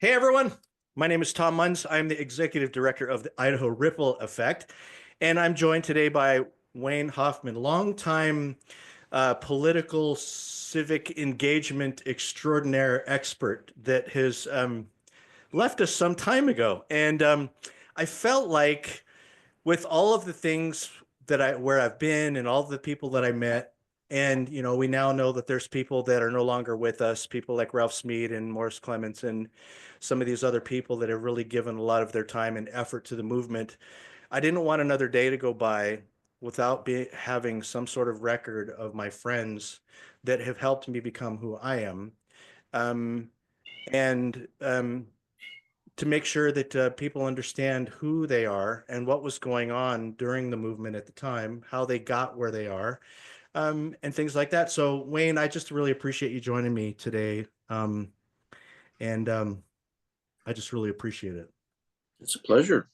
Hey everyone, my name is Tom Munns. I'm the executive director of the Idaho Ripple Effect, and I'm joined today by Wayne Hoffman, longtime political civic engagement extraordinaire expert that has left us some time ago. And I felt like with all of the things that where I've been and all the people that I met, and we now know that there's people that are no longer with us, people like Ralph Smead and Morris Clements and some of these other people that have really given a lot of their time and effort to the movement. I didn't want another day to go by without having some sort of record of my friends that have helped me become who I am. Um, and to make sure that people understand who they are and what was going on during the movement at the time, how they got where they are, and things like that. So, Wayne, I just really appreciate you joining me today. And I just really appreciate it. It's a pleasure.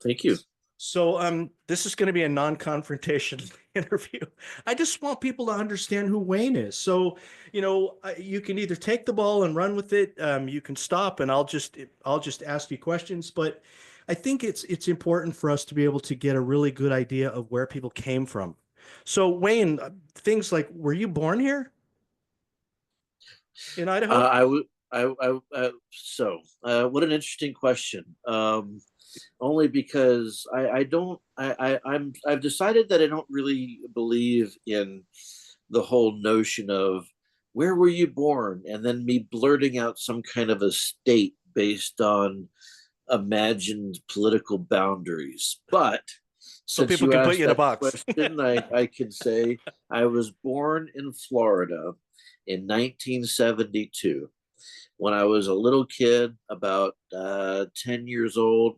Thank you. So, this is going to be a non-confrontation interview. I just want people to understand who Wayne is. So, you can either take the ball and run with it. You can stop, and I'll just ask you questions. But I think it's important for us to be able to get a really good idea of where people came from. So, Wayne, things like, were you born here in Idaho? I would. What an interesting question. Only because I don't. I've decided that I don't really believe in the whole notion of where were you born, and then me blurting out some kind of a state based on imagined political boundaries. But So since people you can put asked you in a that box. question, I can say I was born in Florida in 1972. When I was a little kid, about 10 years old,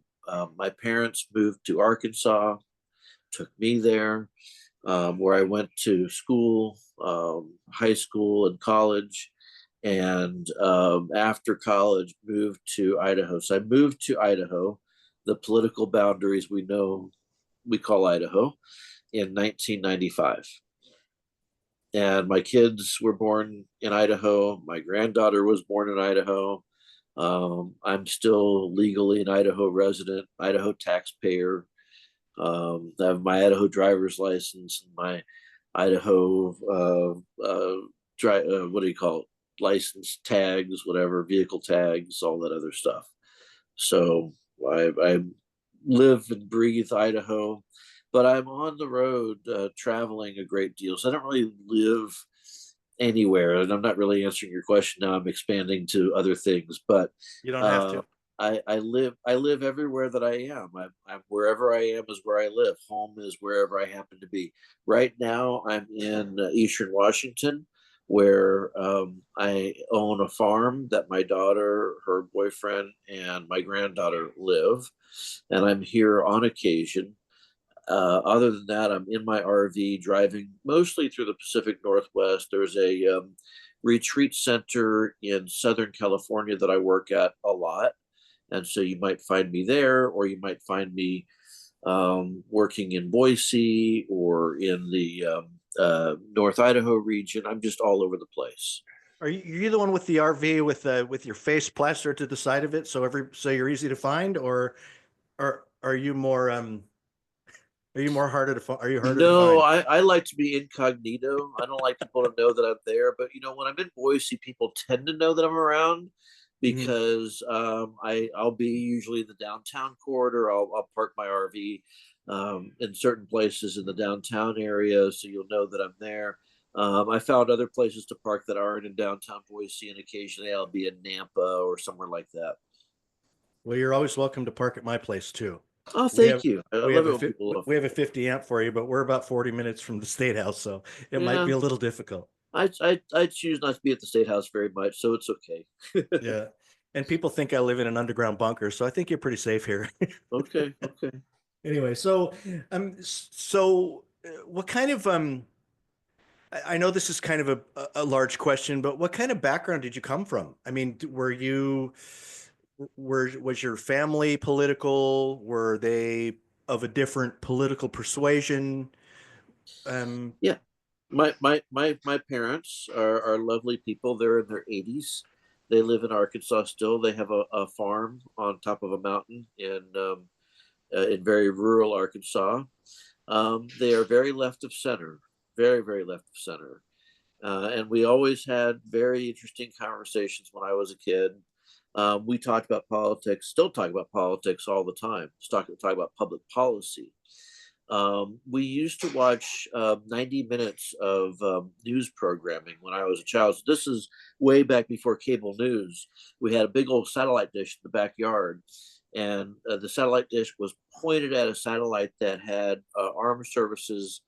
my parents moved to Arkansas, took me there, where I went to school, high school, and college. And after college, moved to Idaho. So I moved to Idaho, the political boundaries we know we call Idaho, in 1995. And my kids were born in Idaho. My granddaughter was born in Idaho. I'm still legally an Idaho resident, Idaho taxpayer. I have my Idaho driver's license and my Idaho what do you call it? License tags, whatever, vehicle tags, all that other stuff. So I live and breathe Idaho, but I'm on the road traveling a great deal. So I don't really live anywhere. And I'm not really answering your question now. I'm expanding to other things, but You don't have uh, to. I live everywhere that I am. I'm wherever I am is where I live. Home is wherever I happen to be. Right now, I'm in Eastern Washington, where I own a farm that my daughter, her boyfriend, and my granddaughter live, and I'm here on occasion. Other than that, I'm in my RV driving mostly through the Pacific Northwest. There's a retreat center in Southern California that I work at a lot. And so you might find me there, or you might find me working in Boise or in the North Idaho region. I'm just all over the place. Are you the one with the RV with your face plastered to the side of it so you're easy to find, or are you more harder to find? Are you harder to No, find? I like to be incognito. I don't like people to know that I'm there. But when I'm in Boise, people tend to know that I'm around Mhm. because I'll be usually in the downtown corridor. I'll park my RV in certain places in the downtown area, so you'll know that I'm there. I found other places to park that aren't in downtown Boise, and occasionally I'll be in Nampa or somewhere like that. Well, you're always welcome to park at my place too. Oh, We have thank you. I we love have it when people love. we have a 50 amp for you, but we're about 40 minutes from the state house, so it might be Yeah, a little difficult. I choose not to be at the state house very much, so it's okay. Yeah. And people think I live in an underground bunker, so I think you're pretty safe here. Okay, okay. Anyway, what kind of I know this is kind of a large question, but what kind of background did you come from? I mean, was your family political? Were they of a different political persuasion? Um, Yeah. My parents are lovely people. They're in their 80s, They live in Arkansas still. They have a farm on top of a mountain in very rural Arkansas. They are very left of center, very, very left of center. And we always had very interesting conversations when I was a kid. We talked about politics, still talk about politics all the time, talk about public policy. We used to watch 90 minutes of news programming when I was a child. So this is way back before cable news. We had a big old satellite dish in the backyard, and the satellite dish was pointed at a satellite that had armed services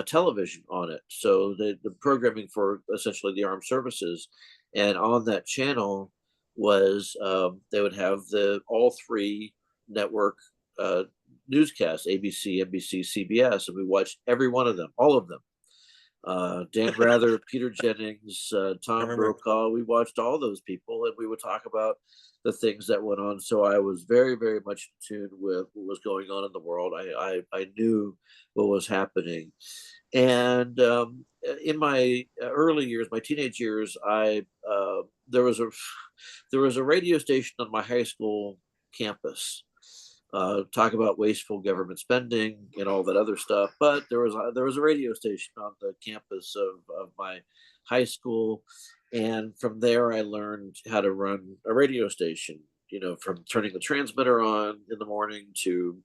television on it. So the programming for essentially the armed services, and on that channel was they would have the all three network newscasts: ABC, NBC, CBS, and we watched every one of them, all of them. Dan Rather, Peter Jennings, I Tom remember. Brokaw. We watched all those people, and we would talk about the things that went on. So I was very, very much in tune with what was going on in the world. I knew what was happening, and in my early years, my teenage years, I there was a there was a radio station on my high school campus. Talk about wasteful government spending and all that other stuff. But there was a radio station on the campus of my high school, and from there I learned how to run a radio station. You know, from turning the transmitter on in the morning to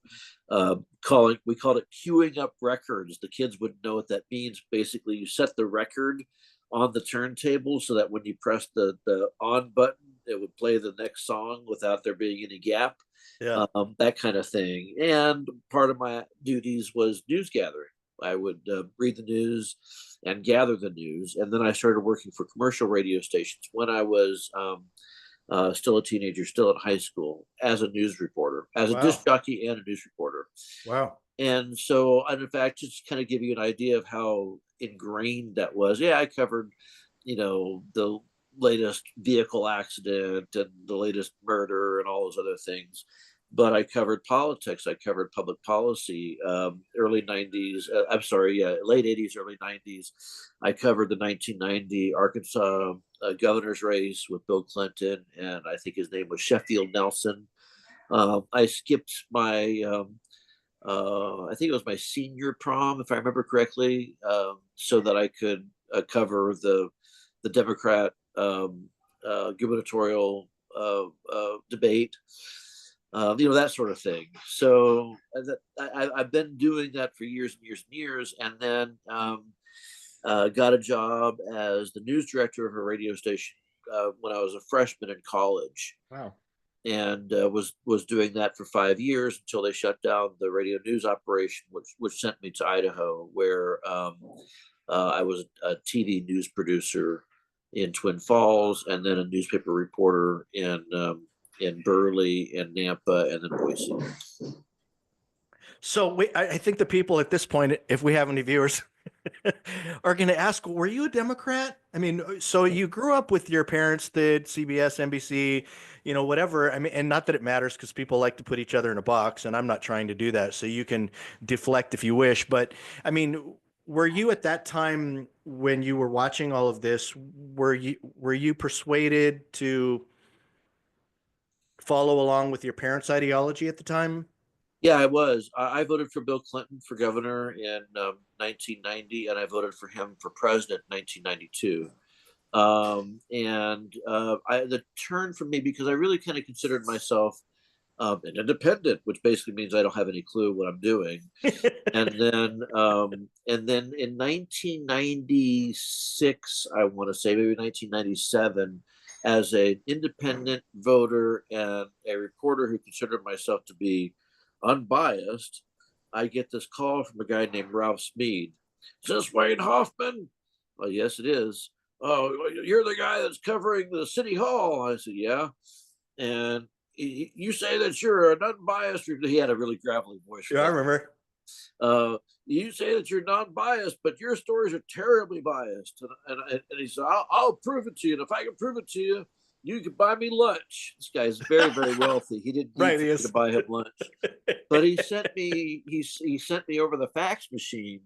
calling. We called it queuing up records. The kids wouldn't know what that means. Basically, you set the record on the turntable so that when you press the on button, it would play the next song without there being any gap, Yeah. that kind of thing. And part of my duties was news gathering. I would read the news and gather the news. And then I started working for commercial radio stations when I was still a teenager, still in high school, as a news reporter, as a disc Wow. jockey and a news reporter. Wow. And so, and in fact, just kind of give you an idea of how ingrained that was. Yeah, I covered, the latest vehicle accident and the latest murder and all those other things. But I covered politics. I covered public policy. Early '90s. I'm sorry, yeah, late '80s, early '90s. I covered the 1990 Arkansas governor's race with Bill Clinton, and I think his name was Sheffield Nelson. I skipped my I think it was my senior prom, if I remember correctly, so that I could cover the Democrat gubernatorial debate, that sort of thing. So I've been doing that for years and years and years, and then got a job as the news director of a radio station when I was a freshman in college, Wow. and was doing that for 5 years until they shut down the radio news operation, which sent me to Idaho, where I was a TV news producer in Twin Falls, and then a newspaper reporter in Burley and Nampa, and then Boise. So I think the people at this point, if we have any viewers, are going to ask, were you a Democrat? I mean, so you grew up with your parents did CBS, NBC, whatever. I mean, and not that it matters because people like to put each other in a box, and I'm not trying to do that. So you can deflect if you wish. But I mean, were you at that time when you were watching all of this, were you persuaded to follow along with your parents' ideology at the time? Yeah, I was. I voted for Bill Clinton for governor in 1990, and I voted for him for president in 1992. And the turn for me, because I really kind of considered myself an independent, which basically means I don't have any clue what I'm doing. And then in 1996, I want to say maybe 1997, as an independent voter and a reporter who considered myself to be unbiased, I get this call from a guy named Ralph Smead. Is this Wayne Hoffman? Well, yes, it is. Oh, you're the guy that's covering the city hall. I said, yeah. And you say that you're an unbiased. He had a really gravelly voice for Yeah, I that. remember. You say that you're non-biased, but your stories are terribly biased. And he said, I'll prove it to you. And if I can prove it to you, you can buy me lunch. This guy's very, very wealthy. He didn't need Right, for he me to is. buy him lunch, but he sent me over the fax machine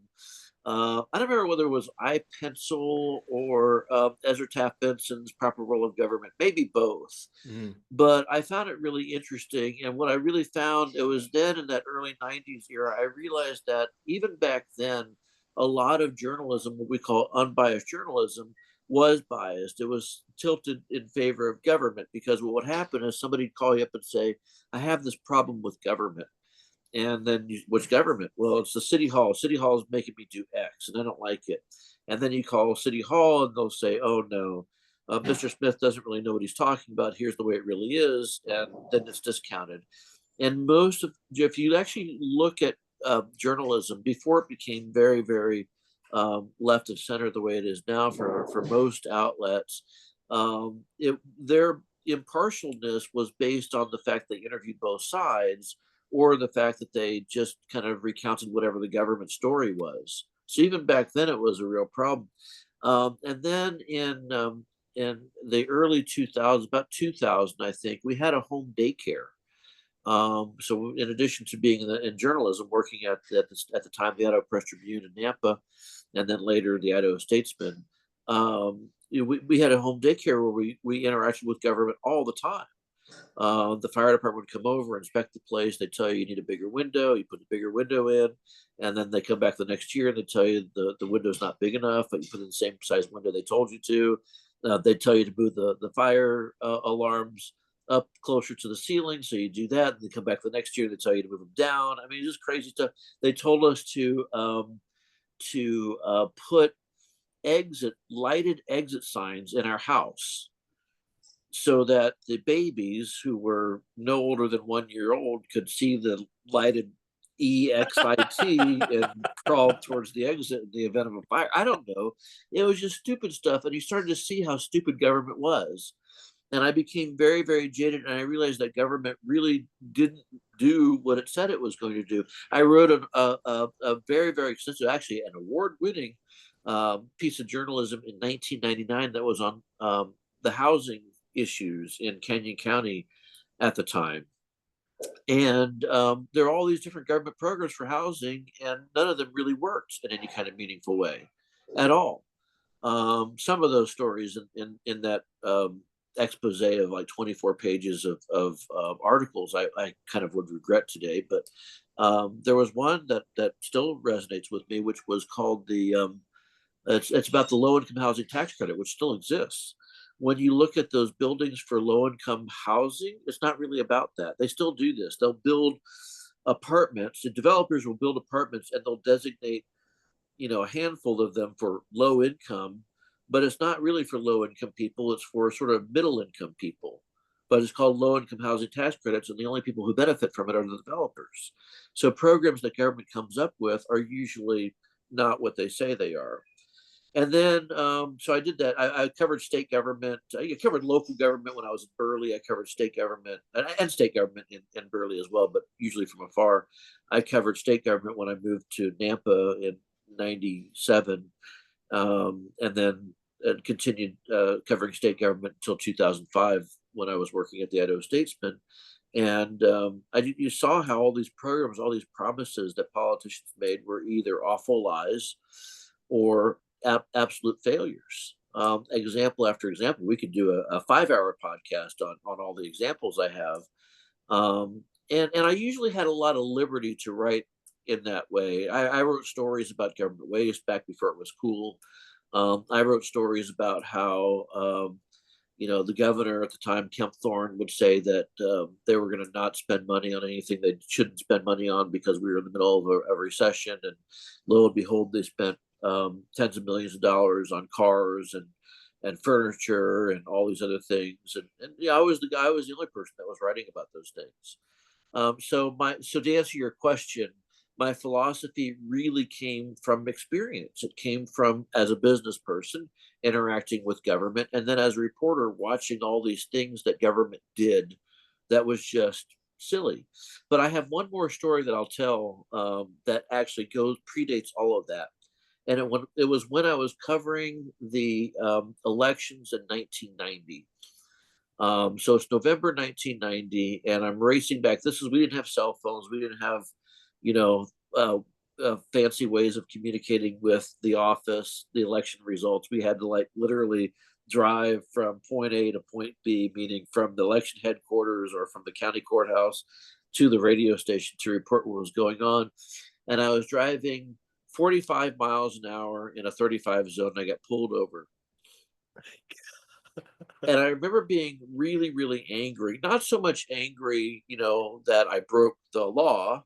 I don't remember whether it was I Pencil or Ezra Taft Benson's Proper Role of Government, maybe both. Mhm. But I found it really interesting. And what I really found, it was then in that early 90s era, I realized that even back then, a lot of journalism, what we call unbiased journalism, was biased. It was tilted in favor of government because what would happen is somebody'd call you up and say, I have this problem with government. And then which government? Well, it's the city hall. City hall is making me do X, and I don't like it. And then you call city hall, and they'll say, "Oh no, Mr. Smith doesn't really know what he's talking about. Here's the way it really is," and then it's discounted. And most of, if you actually look at journalism before it became very, very left of center the way it is now for most outlets, their impartialness was based on the fact they interviewed both sides or the fact that they just kind of recounted whatever the government story was. So even back then, it was a real problem. And then in the early 2000s, about 2000, I think, we had a home daycare. So in addition to being in journalism, working at the time the Idaho Press Tribune in Nampa, and then later the Idaho Statesman, we had a home daycare where we interacted with government all the time. The fire department would come over, inspect the place. They tell you need a bigger window. You put a bigger window in, and then they come back the next year and they tell you the window's not big enough, but you put in the same size window they told you to. They tell you to move the fire alarms up closer to the ceiling, so you do that. And they come back the next year. They tell you to move them down. I mean, just crazy stuff. They told us to put lighted exit signs in our house so that the babies who were no older than 1 year old could see the lighted EXIT and crawl towards the exit in the event of a fire. I don't know. It was just stupid stuff. And you started to see how stupid government was. And I became very, very jaded. And I realized that government really didn't do what it said it was going to do. I wrote a very, very extensive, actually, an award winning piece of journalism in 1999 that was on the housing issues in Canyon County at the time. And there are all these different government programs for housing, and none of them really worked in any kind of meaningful way at all. Some of those stories in that expose of like 24 pages of articles, I kind of would regret today. But there was one that still resonates with me, which was called it's about the low income housing tax credit, which still exists. When you look at those buildings for low income housing, it's not really about that. They still do this. They'll build apartments. The developers will build apartments and they'll designate, a handful of them for low income, but it's not really for low income people. It's for sort of middle income people. But it's called low income housing tax credits, and the only people who benefit from it are the developers. So programs that government comes up with are usually not what they say they are. And then, so I did that. I covered state government. I covered local government when I was in Burley. I covered state government and state government in Burley as well, but usually from afar. I covered state government when I moved to Nampa in '97, and then continued covering state government until 2005 when I was working at the Idaho Statesman. And you saw how all these programs, all these promises that politicians made were either awful lies or absolute failures. Example after example, we could do a 5 hour podcast on all the examples I have. And I usually had a lot of liberty to write in that way. I wrote stories about government waste back before it was cool. I wrote stories about how the governor at the time, Kemp Thorne, would say that they were going to not spend money on anything they shouldn't spend money on because we were in the middle of a recession. And lo and behold, they spent tens of millions of dollars on cars and furniture and all these other things. And yeah, I was the guy. I was the only person that was writing about those things. So to answer your question, my philosophy really came from experience. It came from as a business person interacting with government, and then as a reporter watching all these things that government did that was just silly. But I have one more story that I'll tell that actually predates all of that. And it was when I was covering the elections in 1990. So it's November 1990, and I'm racing back. We didn't have cell phones. We didn't have, you know, uh, fancy ways of communicating with the office, the election results. We had to like literally drive from point A to point B, meaning from the election headquarters or from the county courthouse to the radio station to report what was going on. And I was driving 45 miles an hour in a 35 zone. And I got pulled over. And I remember being really, really angry. Not so much angry, that I broke the law,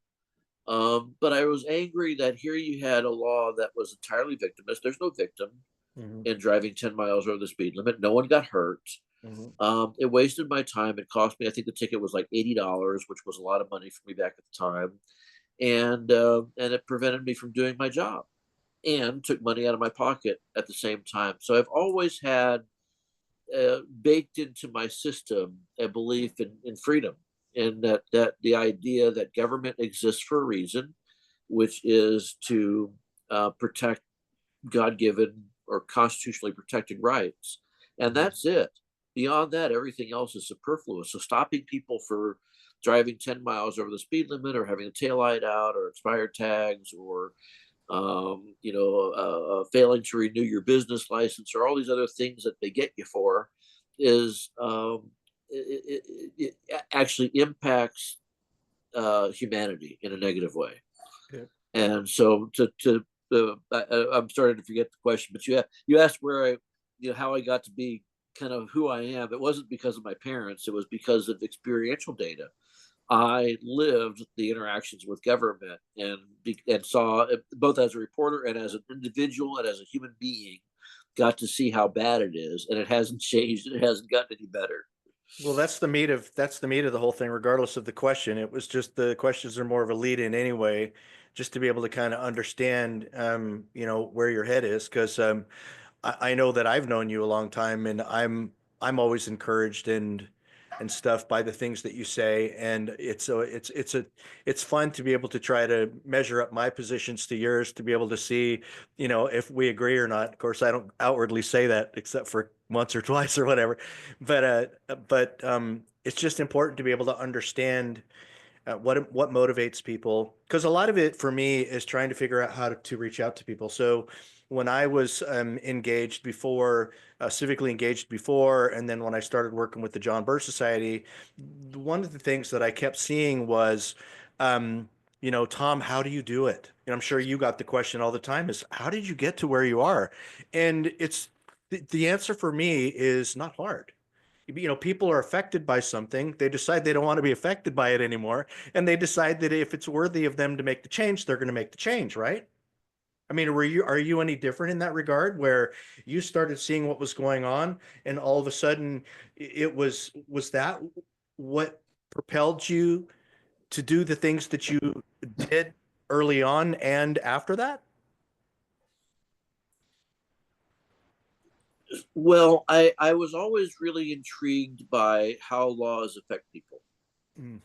but I was angry that here you had a law that was entirely victimless. There's no victim Mhm, in driving 10 miles over the speed limit. No one got hurt. mhm. It wasted my time. It cost me, I think the ticket was like $80, which was a lot of money for me back at the time. And it prevented me from doing my job and took money out of my pocket at the same time. So I've always had baked into my system a belief in freedom, and that the idea that government exists for a reason, which is to protect God-given or constitutionally protected rights, and Mhm. that's it. Beyond that, everything else is superfluous. So stopping people for driving 10 miles over the speed limit or having a taillight out or expired tags or failing to renew your business license or all these other things that they get you for is it actually impacts humanity in a negative way. Yeah. And so I'm starting to forget the question, but you asked where how I got to be kind of who I am. It wasn't because of my parents; it was because of experiential data. I lived the interactions with government and saw it both as a reporter and as an individual and as a human being, got to see how bad it is, and it hasn't changed. It hasn't gotten any better. Well, that's the meat of the whole thing, regardless of the question. It was just the questions are more of a lead in anyway, just to be able to kind of understand, where your head is. Because I know that I've known you a long time, and I'm always encouraged and stuff by the things that you say, and it's fun to be able to try to measure up my positions to yours to be able to see, if we agree or not. Of course, I don't outwardly say that except for once or twice or whatever, but it's just important to be able to understand what motivates people, because a lot of it for me is trying to figure out how to reach out to people. So when I was engaged before, civically engaged before, and then when I started working with the John Birch Society, one of the things that I kept seeing was, Tom, how do you do it? And I'm sure you got the question all the time, is how did you get to where you are? And the answer for me is not hard. People are affected by something. They decide they don't want to be affected by it anymore. And they decide that if it's worthy of them to make the change, they're going to make the change, right? I mean, are you any different in that regard where you started seeing what was going on and all of a sudden was that what propelled you to do the things that you did early on and after that? Well, I was always really intrigued by how laws affect people. Mm.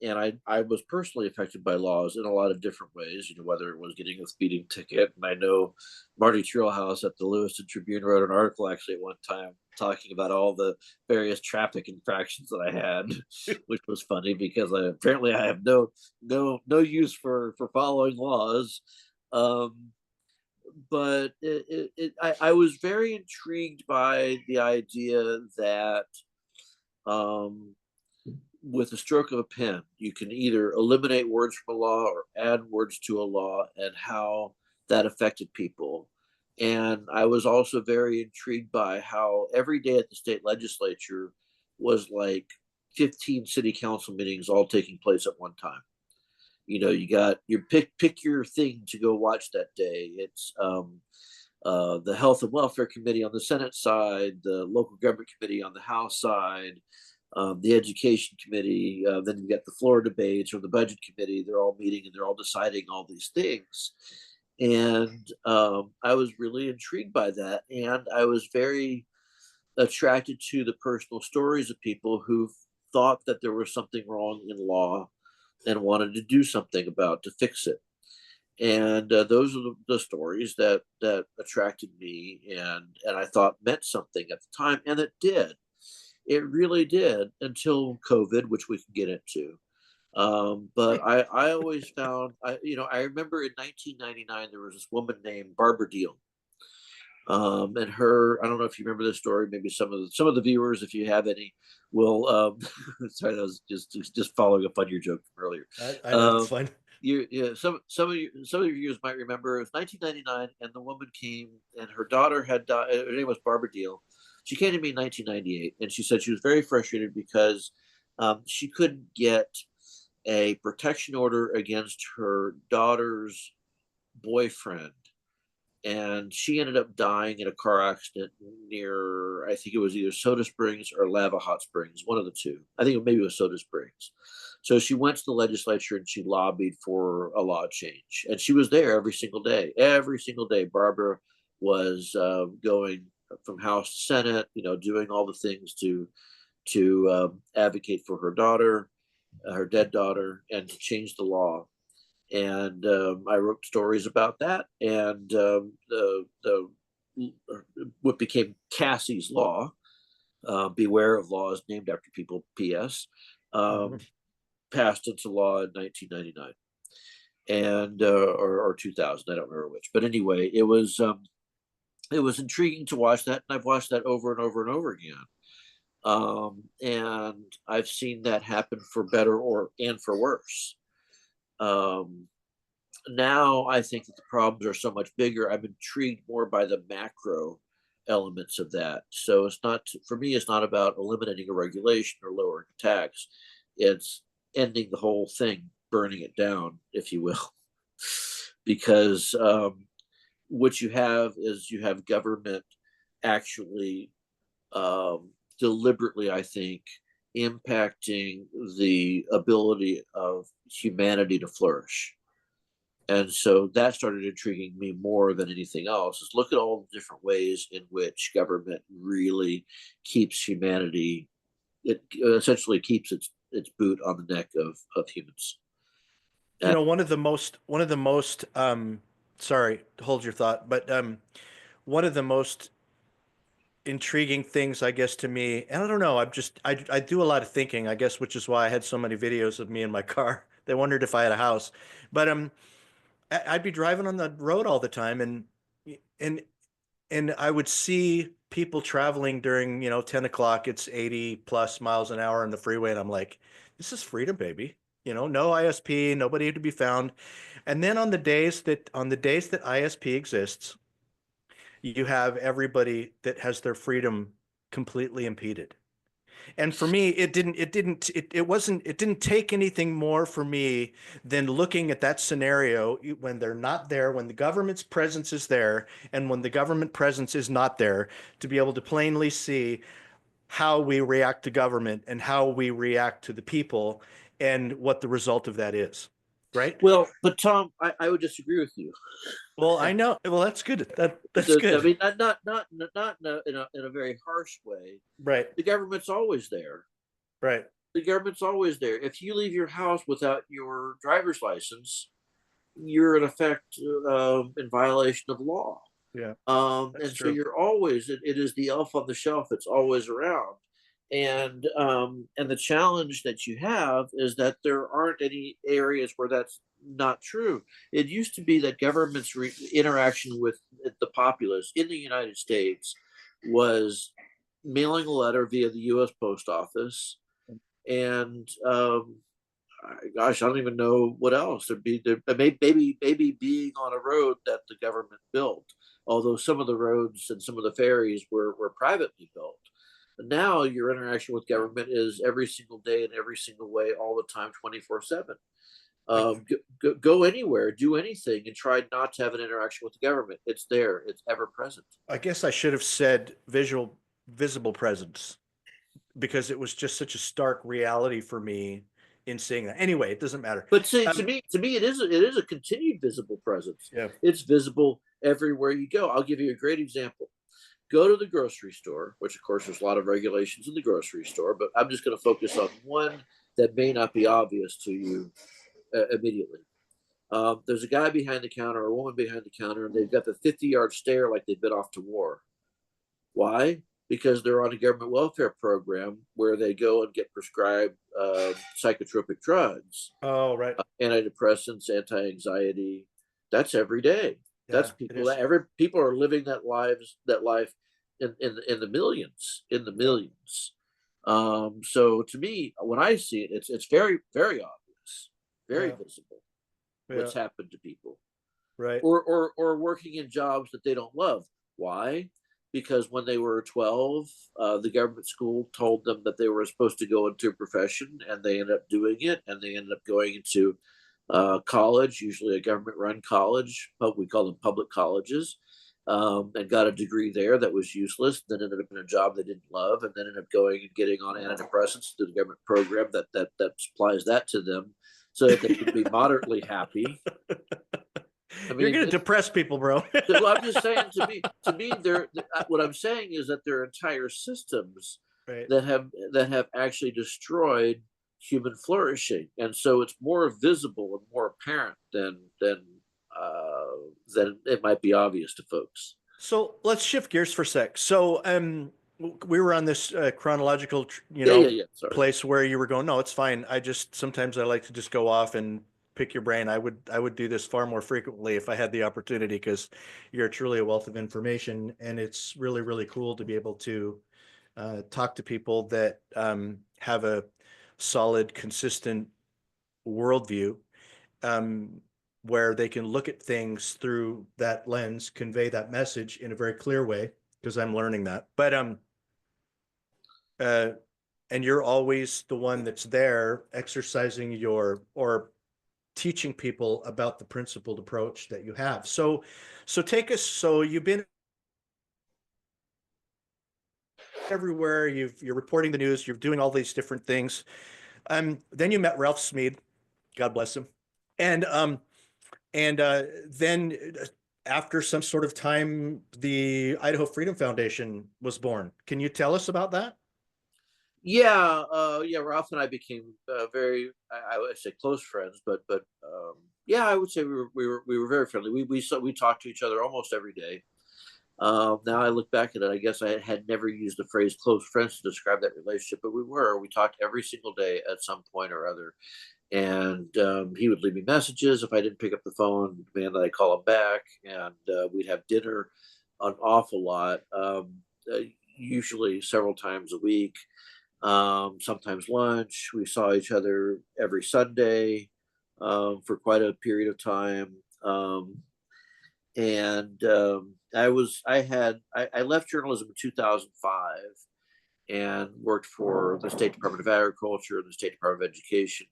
And I was personally affected by laws in a lot of different ways, whether it was getting a speeding ticket. And I know Marty Treelhouse at the Lewiston Tribune wrote an article actually at one time talking about all the various traffic infractions that I had, which was funny because apparently I have no use for following laws. Um, but I was very intrigued by the idea that um, with a stroke of a pen, you can either eliminate words from a law or add words to a law, and how that affected people. And I was also very intrigued by how every day at the state legislature was like 15 city council meetings all taking place at one time. You got your pick your thing to go watch that day. It's the Health and Welfare Committee on the Senate side, the Local Government Committee on the House side, the Education Committee. Then you got the floor debates or the Budget Committee. They're all meeting and they're all deciding all these things. And I was really intrigued by that. And I was very attracted to the personal stories of people who thought that there was something wrong in law and wanted to do something about to fix it. And those are the stories that attracted me, and I thought meant something at the time, and it did. It really did until COVID, which we can get into. But I always found, I remember in 1999 there was this woman named Barbara Deal. And her, I don't know if you remember this story. Maybe some of the viewers, if you have any, will. Sorry, that was just following up on your joke from earlier. I know it's Um, fun. yeah, some of your viewers might remember. It was 1999, and the woman came, and her daughter had died. Her name was Barbara Deal. She came to me in 1998, and she said she was very frustrated because she couldn't get a protection order against her daughter's boyfriend, and she ended up dying in a car accident near, I think it was either Soda Springs or Lava Hot Springs, one of the two. I think maybe it was Soda Springs. So she went to the legislature and she lobbied for a law change, and she was there every single day. Every single day, Barbara was going from House to Senate, doing all the things to advocate for her daughter, her dead daughter, and to change the law. And I wrote stories about that, and the what became Cassie's Law, "Beware of Laws Named After People." P.S. Mhm. Um, passed into law in 1999, and or 2000. I don't remember which, but anyway, it was intriguing to watch that, and I've watched that over and over and over again. And I've seen that happen for better or and for worse. Um, Now I think that the problems are so much bigger. I'm intrigued more by the macro elements of that. So it's not, for me, it's not about eliminating a regulation or lowering a tax. It's ending the whole thing, burning it down, if you will. Because what you have is you have government actually deliberately, I think, impacting the ability of humanity to flourish. And so that started intriguing me more than anything else, is look at all the different ways in which government really keeps humanity, it essentially keeps its boot on the neck of humans. And One of the most sorry, hold your thought, but one of the most intriguing things, I guess, to me, and I don't know, I do a lot of thinking, I guess, which is why I had so many videos of me in my car. They wondered if I had a house. But I'd be driving on the road all the time, and I would see people traveling during, 10 o'clock, it's 80 plus miles an hour on the freeway, and I'm like, this is freedom, baby. No ISP, nobody to be found. And then on the days that ISP exists, you have everybody that has their freedom completely impeded. And for me, it didn't take anything more for me than looking at that scenario when they're not there, when the government's presence is there, and when the government presence is not there, to be able to plainly see how we react to government and how we react to the people and what the result of that is. Right? well, but Tom, I would disagree with you. Well, I know. Well, that's good. That's I good. mean, not in a very harsh way. Right. The government's always there. Right. The government's always there. If you leave your house without your driver's license, you're in effect in violation of law. Yeah, that's And so true. you're always, it is the elf on the shelf. It's always around. And the challenge that you have is that there aren't any areas where that's not true. It used to be that government's interaction with the populace in the United States was mailing a letter via the U.S. Post Office, and gosh, I don't even know what else. Maybe being on a road that the government built, although some of the roads and some of the ferries were privately built. But now your interaction with government is every single day in every single way, all the time, 24/7. I, Go anywhere, do anything, and try not to have an interaction with the government. It's there. It's ever present. I guess I should have said visible presence because it was just such a stark reality for me in seeing that. Anyway, it doesn't matter. But see, to Um, me, to me, it is a continued visible presence. yeah. It's visible everywhere you go. I'll give you a great example. Go to the grocery store, which of course there's a lot of regulations in the grocery store, but I'm just going to focus on one that may not be obvious to you immediately. There's a guy behind the counter or a woman behind the counter, and they've got the 50-yard stare like they've been off to war. Why? because they're on a government welfare program where they go and get prescribed psychotropic drugs, Oh, right. antidepressants, anti-anxiety. That's every day. That's Yeah, it people that is. people are living that life in the millions, in the Yeah, millions. So to me, when I see it, it's very, very obvious, very yeah, visible yeah, what's happened to people, right. or working in jobs that they don't love. Why? Because when they were 12, the government school told them that they were supposed to go into a profession, and they ended up doing it, and they ended up going into college, usually a government-run college, but we call them public colleges, and got a degree there that was useless. Then ended up in a job they didn't love, and then ended up going and getting on antidepressants through the government program that supplies that to them, so that they can be moderately happy. I You're mean, gonna depress people, bro. well, I'm just saying, to me, what I'm saying is that there are entire systems Right. that have actually destroyed human flourishing, and so it's more visible and more apparent than it might be obvious to folks. So let's shift gears for a sec. So we were on this chronological, Yeah, yeah, yeah. Sorry. place where you were going. No, it's fine. I just sometimes I like to just go off and pick your brain. I would do this far more frequently if I had the opportunity because you're truly a wealth of information, and it's really really cool to be able to talk to people that have a solid, consistent worldview, um, where they can look at things through that lens, convey that message in a very clear way, because I'm learning that. But uh, and you're always the one that's there exercising your or teaching people about the principled approach that you have. So take us. So you've been everywhere. You're reporting the news. You're doing all these different things. Then you met Ralph Smead. God bless him. And then after some sort of time, the Idaho Freedom Foundation was born. Can you tell us about that? Yeah, yeah. Ralph and I became I would say close friends, but yeah, I would say we were very friendly. We talked to each other almost every day. Now I look back at it, I guess I had never used the phrase close friends to describe that relationship, but we were. We talked every single day at some point or other. And he would leave me messages. If I didn't pick up the phone, demand that I call him back. And we'd have dinner an awful lot, uh, usually several times a week, sometimes lunch. We saw each other every Sunday for quite a period of time. And I left journalism in 2005 and worked for the State Department of Agriculture and the State Department of Education.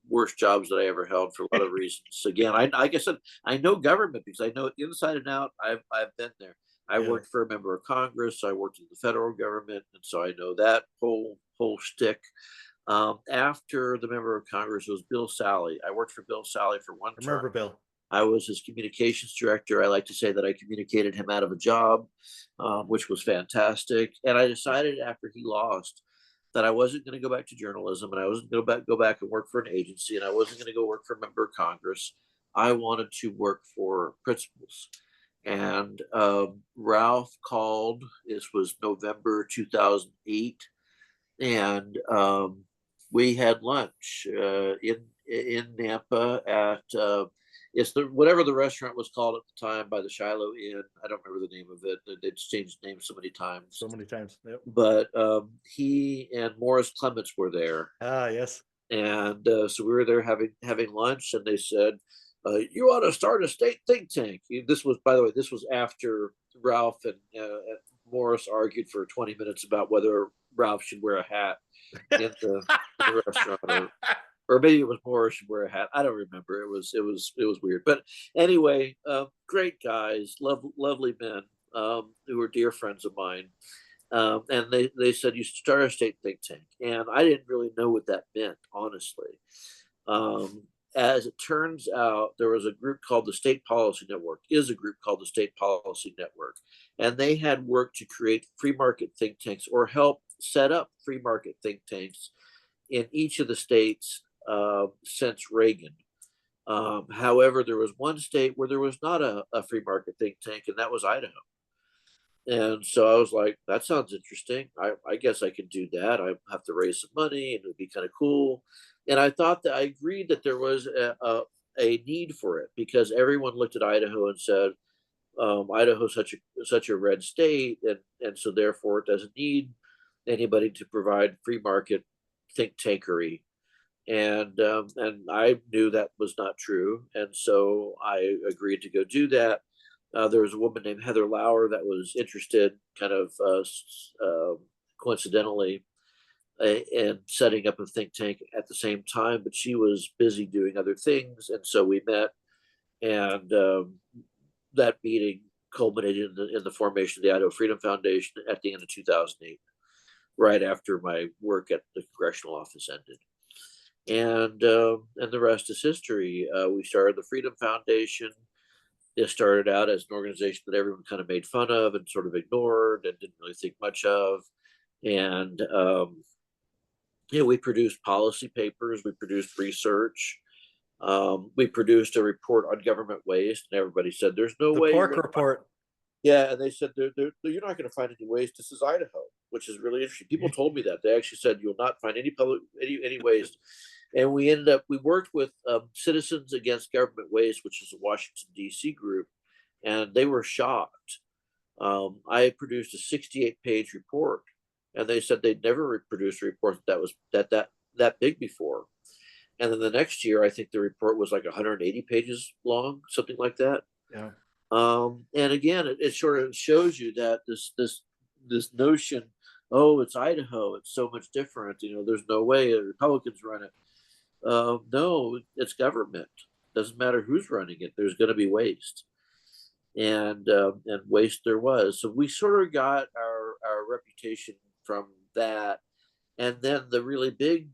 Worst jobs that I ever held for a lot of reasons. Again, like I said, I know government because I know it inside and out. I've been there. I Yeah. worked for a member of Congress. I worked in the federal government, and so I know that whole shtick. After the member of Congress was Bill Sally. I worked for Bill Sally for one I term. remember Bill. I was his communications director. I like to say that I communicated him out of a job, which was fantastic. And I decided after he lost that I wasn't going to go back to journalism, and I wasn't going to go back and work for an agency, and I wasn't going to go work for a member of Congress. I wanted to work for principals. And Ralph called. This was November 2008, and we had lunch in Nampa at it's the whatever the restaurant was called at the time by the Shiloh Inn. I don't remember the name of it. They'd changed names so many times. So many times. Yep. But he and Morris Clements were there, Ah, yes. and so we were there having lunch, and they said, "You ought to start a state think tank." This was, by the way, this was after Ralph and Morris argued for 20 minutes about whether Ralph should wear a hat in the restaurant, or maybe it was Morris should wear a hat. I don't remember. It was weird. But anyway, great guys, lovely men who were dear friends of mine. And they said you should start a state think tank, and I didn't really know what that meant, honestly. Um, as it turns out, there was a group called the State Policy Network, is a group called the State Policy Network, and they had worked to create free market think tanks or help set up free market think tanks in each of the states since Reagan. However, there was one state where there was not a free market think tank, and that was Idaho. And so I was like, that sounds interesting. I guess I could do that. I have to raise some money and it would be kind of cool. And I thought that I agreed that there was a need for it because everyone looked at Idaho and said, Idaho's such a red state, and so therefore it doesn't need anybody to provide free market think tankery. And I knew that was not true, and so I agreed to go do that. There was a woman named Heather Lauer that was interested, kind of coincidentally, in setting up a think tank at the same time, but she was busy doing other things, and so we met, and that meeting culminated in the formation of the Idaho Freedom Foundation at the end of 2008, right after my work at the congressional office ended. And the rest is history. We started the Freedom Foundation. It started out as an organization that everyone kind of made fun of and sort of ignored and didn't really think much of. And we produced policy papers, we produced research, we produced a report on government waste, and everybody said, "There's no The way you're pork going to find." report. Yeah, and they said, "You're not going to find any waste. This is Idaho," which is really interesting. People told me that they actually said, "You'll not find any public any waste." And we worked with Citizens Against Government Waste, which is a Washington D.C. group, and they were shocked. I produced a 68-page report, and they said they'd never produced a report that was that big before. And then the next year, I think the report was like 180 pages long, something like that. Yeah. And again, it sort of shows you that this notion, oh, it's Idaho, it's so much different. There's no way the Republicans run it. No, it's government. Doesn't matter who's running it. There's going to be waste, and waste there was. So we sort of got our reputation from that, and then the really big,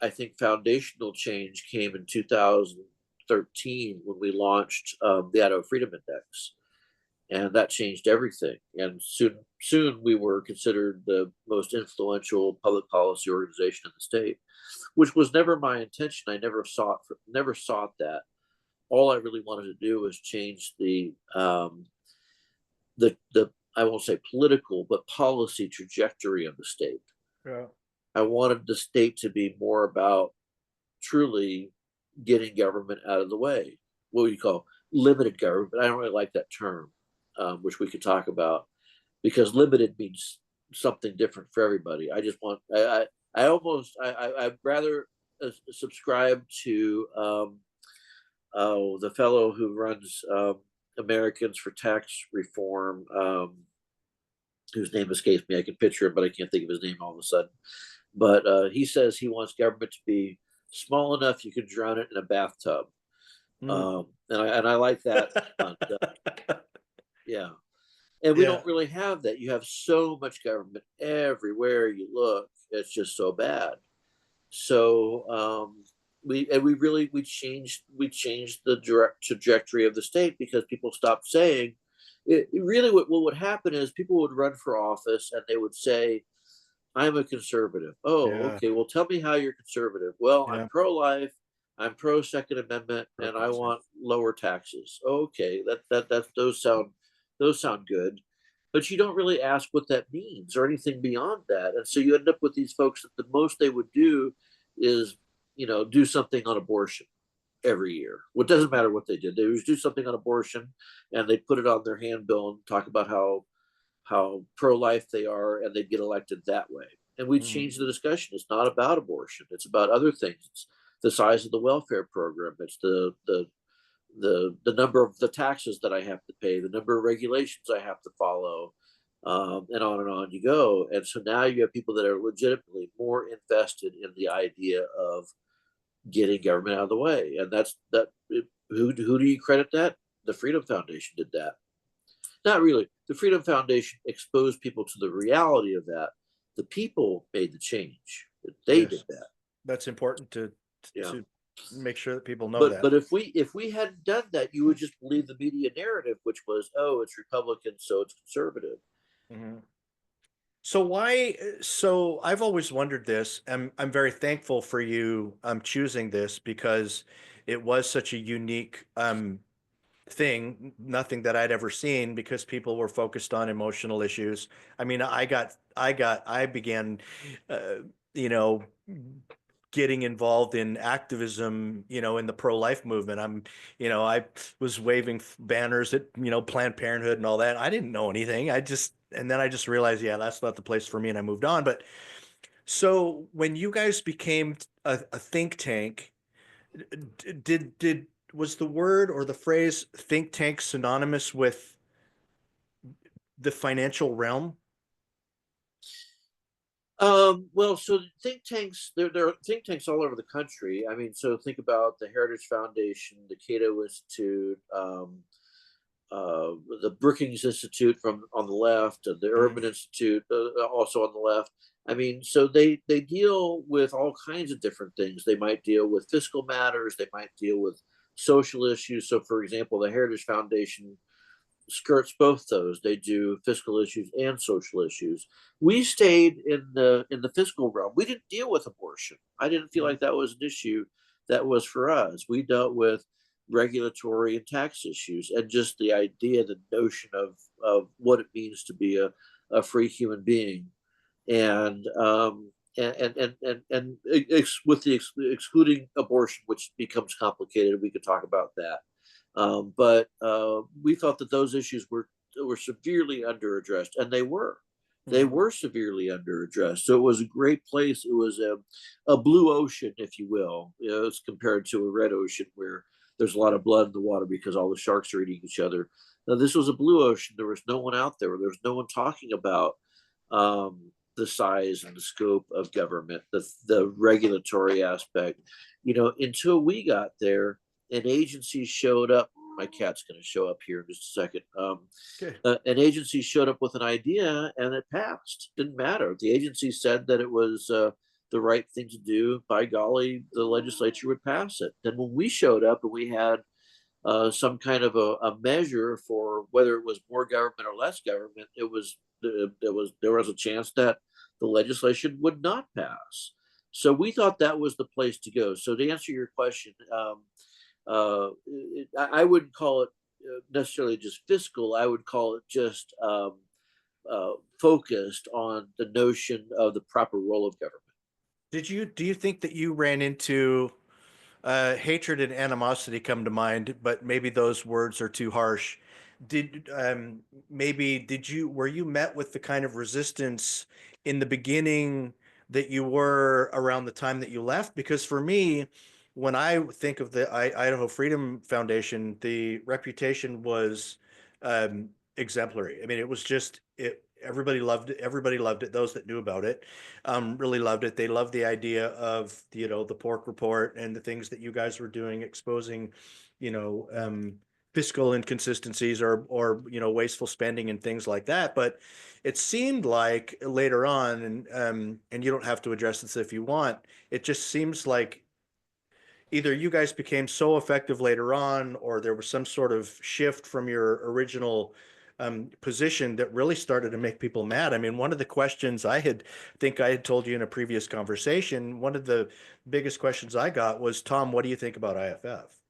I think, foundational change came in 2013 when we launched the Idaho Freedom Index, and that changed everything. And soon we were considered the most influential public policy organization in the state, which was never my intention. I never sought that. All I really wanted to do was change the I won't say political, but policy trajectory of the state. Yeah. I wanted the state to be more about truly getting government out of the way. What you call limited government, but I don't really like that term, which we could talk about, because limited means something different for everybody. I just want I'd rather subscribe to the fellow who runs Americans for Tax Reform, whose name escapes me. I can picture him, but I can't think of his name all of a sudden. But he says he wants government to be small enough you can drown it in a bathtub. Mm. And I like that. Yeah. And we Yeah. don't really have that. You have so much government everywhere you look. It's just so bad. So we changed the direct trajectory of the state because people stopped saying it really. What would happen is people would run for office and they would say, I'm a conservative. Oh, Yeah. okay. Well, tell me how you're conservative. Well, I'm Yeah. pro-life, I'm pro Second Amendment, and I Progressive. want lower taxes. Okay, that those sound good, but you don't really ask what that means or anything beyond that, and so you end up with these folks that the most they would do is do something on abortion every year. Well, it doesn't matter what they did; they would do something on abortion, and they put it on their handbill and talk about how pro-life they are, and they'd get elected that way. And we Mm. change the discussion. It's not about abortion. It's about other things. It's the size of the welfare program. It's the number of the taxes that I have to pay, the number of regulations I have to follow, and on you go. And so now you have people that are legitimately more invested in the idea of getting government out of the way, and that's that. Who do you credit that? The Freedom Foundation did that. Not really. The Freedom Foundation exposed people to the reality of that. The people made the change. They did Yes. that. That's important Yeah. to make sure that people know But that. if we hadn't done that, you would just believe the media narrative, which was, oh, it's Republican, so it's conservative. Mhm. So I've always wondered this. I'm very thankful for you choosing this because it was such a unique thing, nothing that I'd ever seen because people were focused on emotional issues. I mean, I began, uh, you know, getting involved in activism, in the pro-life movement. I was waving banners at, Planned Parenthood and all that. I didn't know anything. And then I just realized, yeah, that's not the place for me, and I moved on. But so when you guys became a think tank, did was the word or the phrase think tank synonymous with the financial realm? Well, so think tanks, there are think tanks all over the country. I mean, so think about the Heritage Foundation, the Cato Institute, uh, the Brookings Institute from on the left, the Mhm. Urban Institute also on the left. I mean, so they deal with all kinds of different things. They might deal with fiscal matters. They might deal with social issues. So, for example, the Heritage Foundation skirts both those. They do fiscal issues and social issues. We stayed in the fiscal realm. We didn't deal with abortion. I didn't feel Mhm. like that was an issue that was for us. We dealt with regulatory and tax issues and just the idea, the notion of what it means to be a free human being. And with the excluding abortion, which becomes complicated, we could talk about that. But we thought that those issues were severely underaddressed, and they were. They Mhm. were severely underaddressed. So it was a great place. It was a blue ocean, if you will, as compared to a red ocean where there's a lot of blood in the water because all the sharks are eating each other. Now, this was a blue ocean. There was no one out there. There was no one talking about the size and the scope of government, the regulatory aspect. Until we got there, an agency showed up. My cat's going to show up here in just a second. Okay. An agency showed up with an idea and it passed. Didn't matter. The agency said that it was the right thing to do. By golly, the legislature would pass it. Then when we showed up and we had some kind of a measure for whether it was more government or less government, there was a chance that the legislation would not pass. So we thought that was the place to go. So to answer your question, I wouldn't call it necessarily just fiscal. I would call it just focused on the notion of the proper role of government. Do you think that you ran into hatred and animosity come to mind, but maybe those words are too harsh. Maybe were you met with the kind of resistance in the beginning that you were around the time that you left? Because for me, when I think of the Idaho Freedom Foundation, the reputation was exemplary. I mean, it was just it. Everybody loved it. Everybody loved it. Those that knew about it really loved it. They loved the idea of, the pork report and the things that you guys were doing, exposing, you know, um, fiscal inconsistencies or, wasteful spending and things like that. But it seemed like later on, and you don't have to address this if you want, it just seems like either you guys became so effective later on, or there was some sort of shift from your original position that really started to make people mad. I mean, one of the questions think I had told you in a previous conversation, one of the biggest questions I got was, Tom, what do you think about IFF?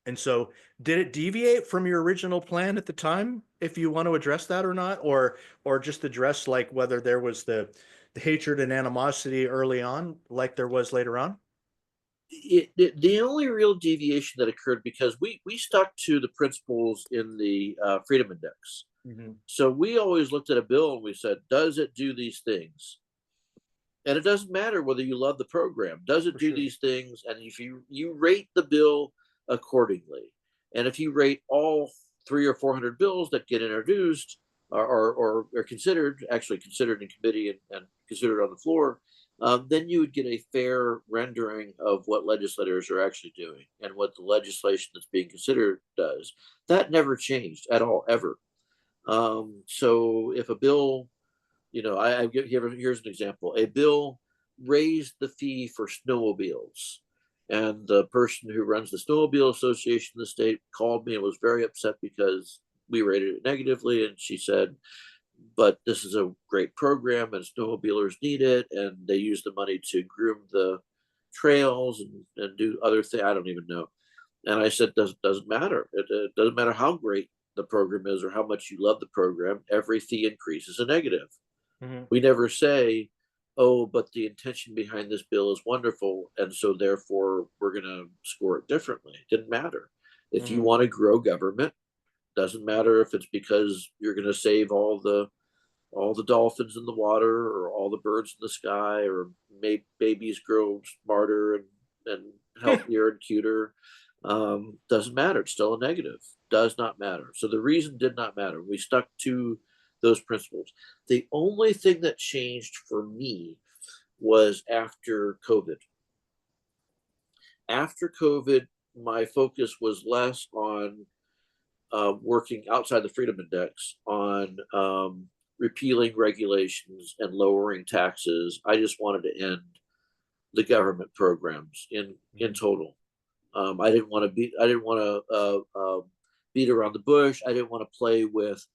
And so, did it deviate from your original plan at the time, if you want to address that or not, or just address like whether there was the hatred and animosity early on, like there was later on? The only real deviation that occurred because we stuck to the principles in the Freedom Index. Mhm. So we always looked at a bill and we said, does it do these things? And it doesn't matter whether you love the program. Does it For do sure. these things? And if you rate the bill accordingly, and if you rate all three or 400 bills that get introduced or are considered in committee and considered on the floor, then you would get a fair rendering of what legislators are actually doing and what the legislation that's being considered does. That never changed at all, ever. So if a bill, here's an example. A bill raised the fee for snowmobiles, and the person who runs the Snowmobile Association in the state called me and was very upset because we rated it negatively. And she said, "But this is a great program, and snowmobilers need it, and they use the money to groom the trails and do other things. I don't even know." And I said, doesn't matter. It doesn't matter how great the program is or how much you love the program. Every fee increase is a negative. Mhm. We never say, oh, but the intention behind this bill is wonderful, and so therefore we're going to score it differently. It didn't matter. If you Mhm. want to grow government, doesn't matter if it's because you're going to save all the dolphins in the water or all the birds in the sky or make babies grow smarter and healthier and cuter. Doesn't matter. It's still a negative. Does not matter. So the reason did not matter. We stuck to those principles. The only thing that changed for me was after COVID. After COVID, my focus was less on working outside the Freedom Index on repealing regulations and lowering taxes. I just wanted to end the government programs in Mhm. total. I didn't want to beat. I didn't want to beat around the bush. I didn't want to play with.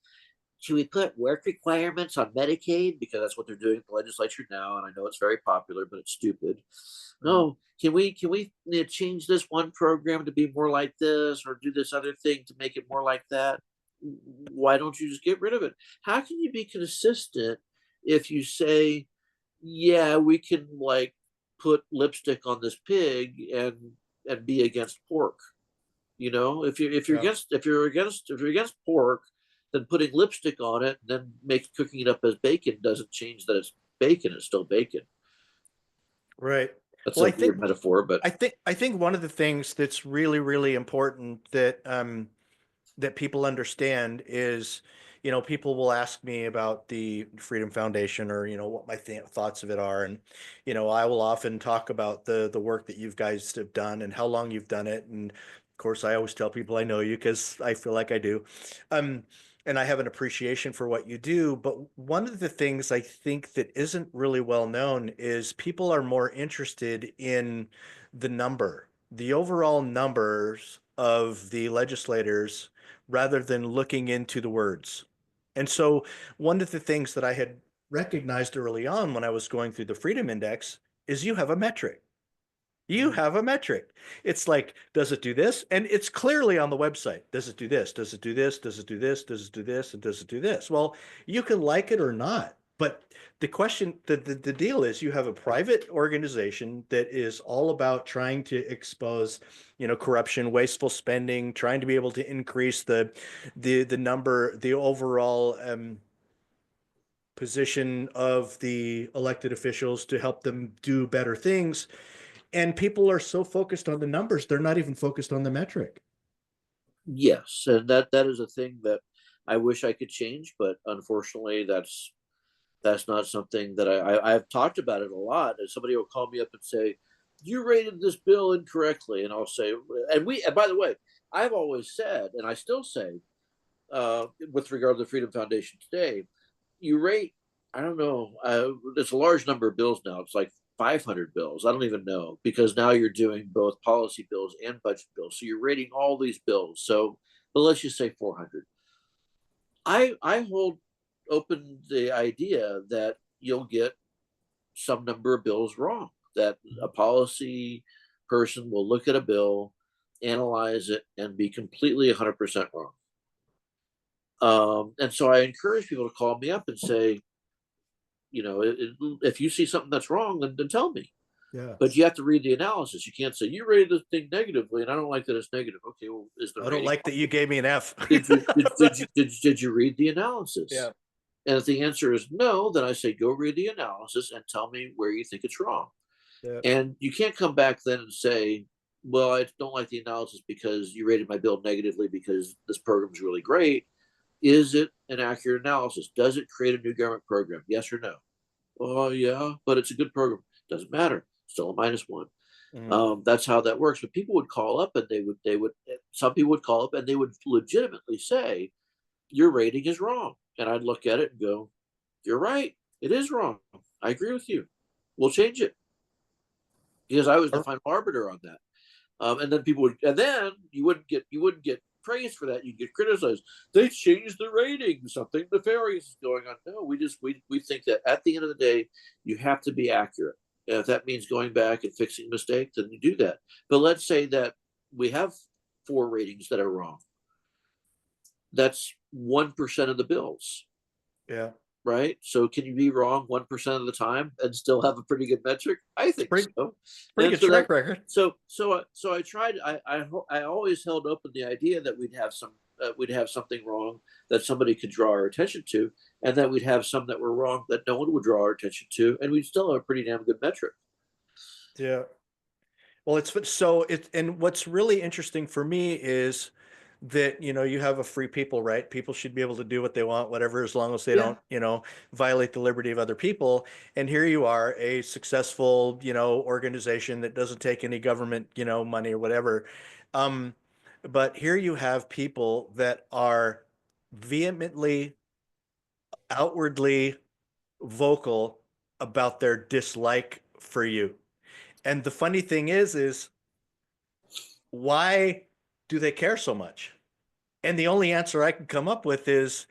Should we put work requirements on Medicaid because that's what they're doing in the legislature now, and I know it's very popular, but it's stupid. Mhm. No, can we change this one program to be more like this, or do this other thing to make it more like that? Why don't you just get rid of it? How can you be consistent if you say, yeah, we can like put lipstick on this pig and be against pork? You know, Yeah. if you're against pork, then putting lipstick on it and then make cooking it up as bacon doesn't change that it's bacon. It's still bacon. Right. That's Well, a weird metaphor, but I think one of the things that's really, really important that that people understand is, people will ask me about the Freedom Foundation, or, what my thoughts of it are. And, I will often talk about the work that you guys have done and how long you've done it. And of course, I always tell people I know you because I feel like I do. Um, and I have an appreciation for what you do. But one of the things I think that isn't really well known is people are more interested in the number, the overall numbers of the legislators rather than looking into the words. And so, one of the things that I had recognized early on when I was going through the Freedom Index is you have a metric. You have a metric. It's like, does it do this? And it's clearly on the website. Does it do this? Does it do this? Does it do this? Does it do this? And does it do this? Well, you can like it or not. But the question, the deal is you have a private organization that is all about trying to expose, corruption, wasteful spending, trying to be able to increase the number, the overall position of the elected officials to help them do better things. And people are so focused on the numbers, they're not even focused on the metric. yes, and that is a thing that I wish I could change, but unfortunately, that's not something that I've talked about it a lot. And somebody will call me up and say, "You rated this bill incorrectly," and I'll say, and by the way, I've always said, and I still say, with regard to the Freedom Foundation today, you rate, I don't know, it's a large number of bills now. It's like 500 bills. I don't even know because now you're doing both policy bills and budget bills. So you're rating all these bills. So, but let's just say 400. I hold open the idea that you'll get some number of bills wrong, that a policy person will look at a bill, analyze it, and be completely 100% wrong. And so I encourage people to call me up and say, if you see something that's wrong, then tell me. Yeah. But you have to read the analysis. You can't say you rated this thing negatively, and I don't like that it's negative. Okay, well, is the I don't rating? like that you gave me an F. Did you read the analysis? Yeah. And if the answer is no, then I say go read the analysis and tell me where you think it's wrong. Yeah. And you can't come back then and say, well, I don't like the analysis because you rated my bill negatively because this program is really great. Is it an accurate analysis? Does it create a new government program? Yes or no? Oh, yeah, but it's a good program. Doesn't matter. Still a -1. Mhm. That's how that works. But people would call up and some people would call up and they would legitimately say, your rating is wrong. And I'd look at it and go, you're right. It is wrong. I agree with you. We'll change it because I was the Or- final arbiter on that. And then people would, and then you wouldn't get praised for that. You'd get criticized. They changed the rating. Something nefarious is going on. No, we think that at the end of the day, you have to be accurate. And if that means going back and fixing mistakes, then you do that. But let's say that we have 4 ratings that are wrong. That's 1% of the bills, Yeah. right? So can you be wrong 1% of the time and still have a pretty good metric? I It's think so. pretty And good so that track record. I tried. I always held open the idea that we'd have something wrong that somebody could draw our attention to, and that we'd have some that were wrong that no one would draw our attention to, and we'd still have a pretty damn good metric. Yeah. Well, and what's really interesting for me is that, you have a free people, right? People should be able to do what they want, whatever, as long as they Yeah, don't, violate the liberty of other people. And here you are, a successful, organization that doesn't take any government, money or whatever. Um, but here you have people that are vehemently, outwardly vocal about their dislike for you. And the funny thing is why do they care so much? And the only answer I can come up with is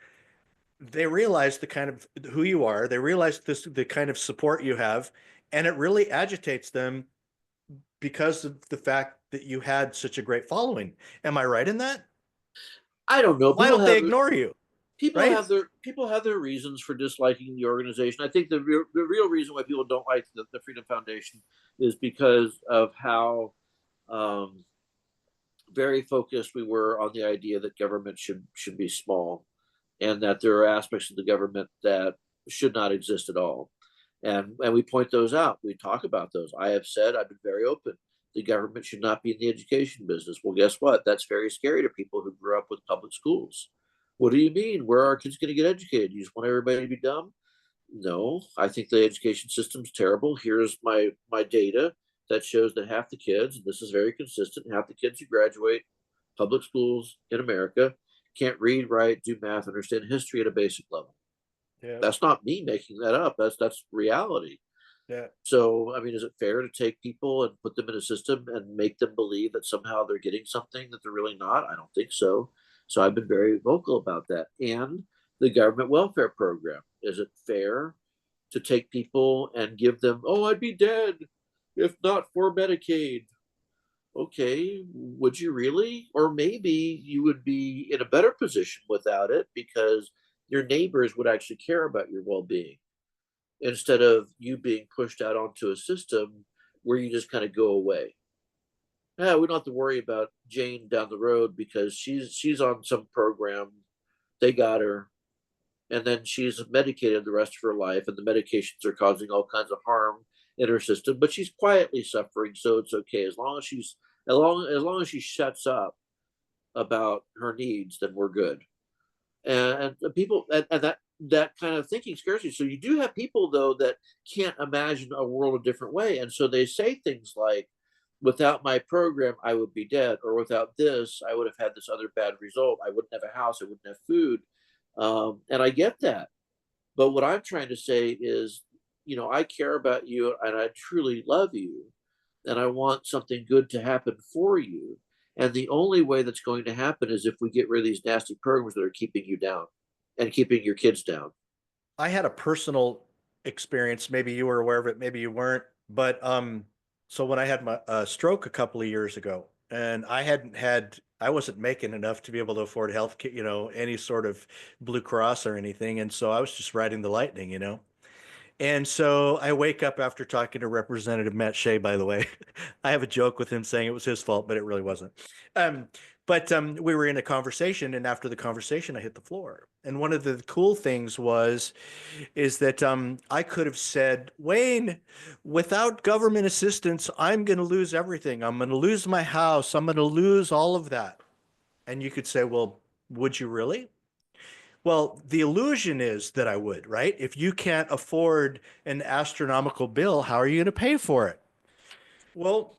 they realize the kind of who you are, they realize the kind of support you have, and it really agitates them because of the fact that you had such a great following. Am I right in that? I don't know. Why don't they ignore you? Right? People have their reasons for disliking the organization. I think the real reason why people don't like the Freedom Foundation is because of how um, very focused we were on the idea that government should be small, and that there are aspects of the government that should not exist at all. And we point those out. We talk about those. I have said, I've been very open. The government should not be in the education business. Well, guess what? That's very scary to people who grew up with public schools. What do you mean? Where are our kids going to get educated? You just want everybody to be dumb? No, I think the education system's terrible. Here's my data that shows that half the kids, and this is very consistent, half the kids who graduate public schools in America can't read, write, do math, understand history at a basic level. Yeah. That's not me making that up. That's reality. Yeah. So, I mean, is it fair to take people and put them in a system and make them believe that somehow they're getting something that they're really not? I don't think so. So, I've been very vocal about that. And the government welfare program, is it fair to take people and give them, oh, I'd be dead if not for Medicaid? Okay, would you really? Or maybe you would be in a better position without it because your neighbors would actually care about your well being instead of you being pushed out onto a system where you just kind of go away. Yeah, we don't have to worry about Jane down the road because she's on some program. They got her, and then she's medicated the rest of her life, and the medications are causing all kinds of harm in her system. But she's quietly suffering, so it's okay as long as as long as she shuts up about her needs, then we're good. And people and that kind of thinking scares you. So you do have people though that can't imagine a world a different way, and so they say things like, "Without my program, I would be dead," or "Without this, I would have had this other bad result. I wouldn't have a house. I wouldn't have food." And I get that, but what I'm trying to say is, I care about you and I truly love you, and I want something good to happen for you. And the only way that's going to happen is if we get rid of these nasty programs that are keeping you down and keeping your kids down. I had a personal experience. Maybe you were aware of it, maybe you weren't. But so when I had my stroke a couple of years ago, and I wasn't making enough to be able to afford health, any sort of Blue Cross or anything, and so I was just riding the lightning. And so I wake up after talking to Representative Matt Shea, by the way. I have a joke with him saying it was his fault, but it really wasn't. Um, but we were in a conversation, and after the conversation, I hit the floor. And one of the cool things is that I could have said, Wayne, without government assistance, I'm going to lose everything. I'm going to lose my house. I'm going to lose all of that. And you could say, well, would you really? Well, the illusion is that I would, right? If you can't afford an astronomical bill, how are you going to pay for it? Well,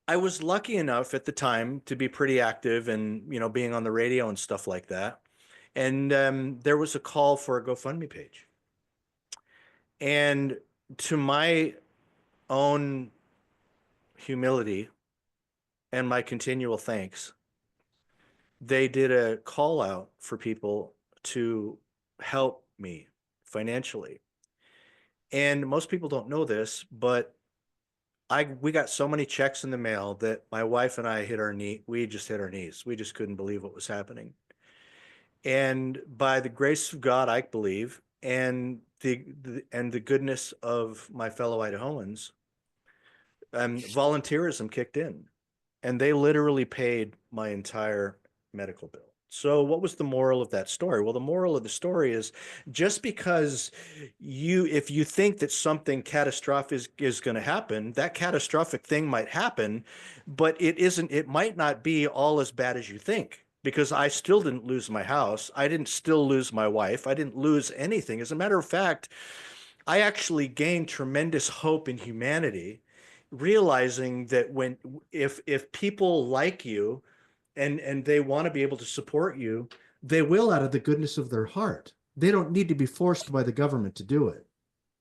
I was lucky enough at the time to be pretty active and, being on the radio and stuff like that. And there was a call for a GoFundMe page. And to my own humility and my continual thanks, they did a call out for people to help me financially. And most people don't know this, but we got so many checks in the mail that my wife and I we just hit our knees. We just couldn't believe what was happening. And by the grace of God, I believe, and the goodness of my fellow Idahoans, volunteerism kicked in, and they literally paid my entire medical bill. So what was the moral of that story? Well, the moral of the story is just because if you think that something catastrophic is going to happen, that catastrophic thing might happen, but it might not be all as bad as you think. Because I still didn't lose my house. I didn't still lose my wife. I didn't lose anything. As a matter of fact, I actually gained tremendous hope in humanity, realizing that if people like you and they want to be able to support you, they will out of the goodness of their heart. They don't need to be forced by the government to do it.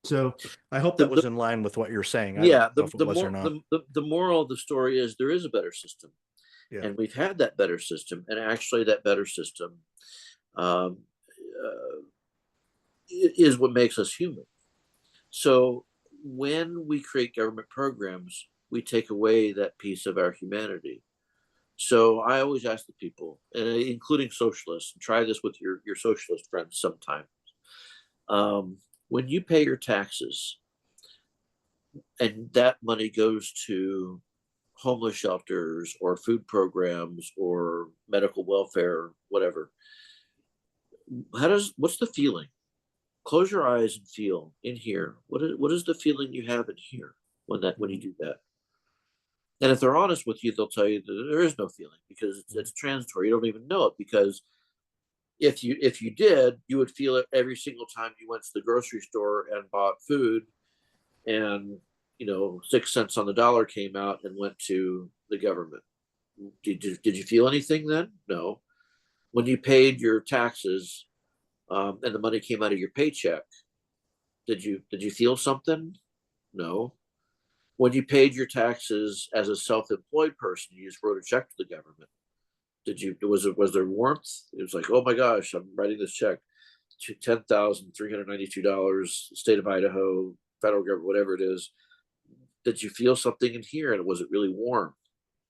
So I hope The, that the was in line with what you're saying. I don't yeah, know if it was or not. the moral of the story is there is a better system, Yeah. and we've had that better system, and actually that better system um, uh, is what makes us human. So when we create government programs, we take away that piece of our humanity. So I always ask the people, and including socialists, and try this with your socialist friends sometime. When you pay your taxes, and that money goes to homeless shelters or food programs or medical welfare, whatever, what's the feeling? Close your eyes and feel in here. What is the feeling you have in here when you do that? And if they're honest with you, they'll tell you that there is no feeling because it's transitory. You don't even know it because if you did, you would feel it every single time you went to the grocery store and bought food, and 6 cents on the dollar came out and went to the government. Did you feel anything then? No. When you paid your taxes, and the money came out of your paycheck, did you feel something? No. When you paid your taxes as a self-employed person, you just wrote a check to the government. Was there warmth? It was like, oh my gosh, I'm writing this check to $10,392, state of Idaho, federal government, whatever it is. Did you feel something in here? And was it really warm?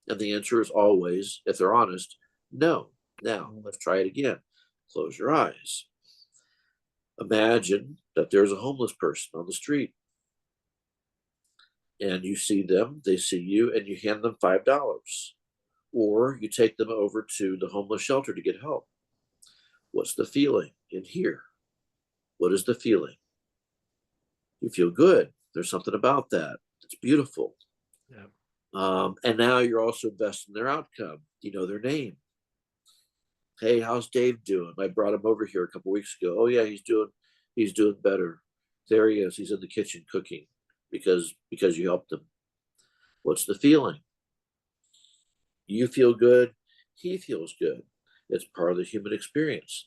And the answer is always, if they're honest, no. Now let's try it again. Close your eyes. Imagine that there's a homeless person on the street, and you see them, they see you, and you hand them $5, or you take them over to the homeless shelter to get help. What's the feeling in here? What is the feeling? You feel good. There's something about that. It's beautiful. Yeah. And now you're also investing in their outcome. You know their name. Hey, how's Dave doing? I brought him over here a couple weeks ago. Oh yeah, he's doing better. There he is. He's in the kitchen cooking because you helped him. What's the feeling? You feel good. He feels good. It's part of the human experience.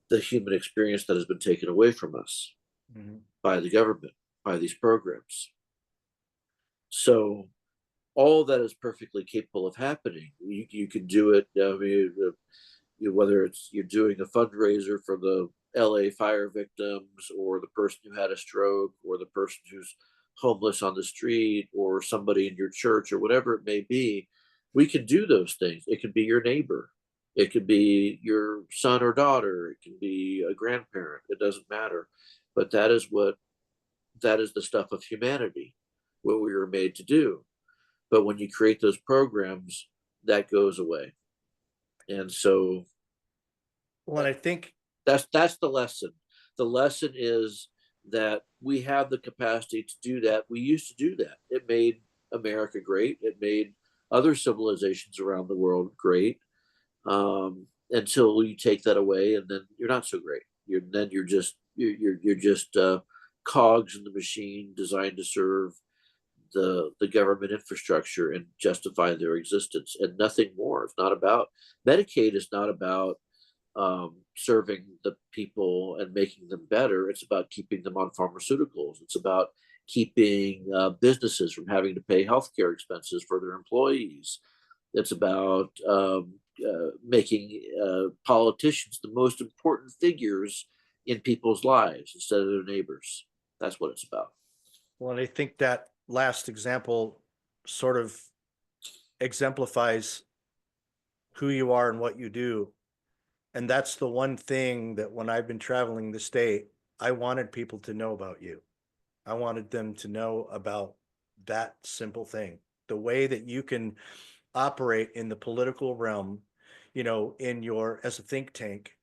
The human experience that has been taken away from us Mm-hmm. by the government, by these programs. So all that is perfectly capable of happening. You can do it. I mean, whether it's you're doing a fundraiser for the LA fire victims, or the person who had a stroke, or the person who's homeless on the street, or somebody in your church, or whatever it may be, we can do those things. It could be your neighbor. It could be your son or daughter. It can be a grandparent. It doesn't matter. But that is the stuff of humanity, what we were made to do. But when you create those programs, that goes away. And so Well, and I think that's the lesson. The lesson is that we have the capacity to do that. We used to do that. It made America great. It made other civilizations around the world great. Until you take that away, and then you're not so great. You're just cogs in the machine designed to serve the government infrastructure and justify their existence, and nothing more. It's not about Medicaid. Is not about serving the people and making them better. It's about keeping them on pharmaceuticals. It's about keeping businesses from having to pay healthcare expenses for their employees. It's about making politicians the most important figures in people's lives instead of their neighbors. That's what it's about. Well, and I think that last example sort of exemplifies who you are and what you do. And that's the one thing that when I've been traveling the state, I wanted people to know about you. I wanted them to know about that simple thing. The way that you can operate in the political realm, in your as a think tank,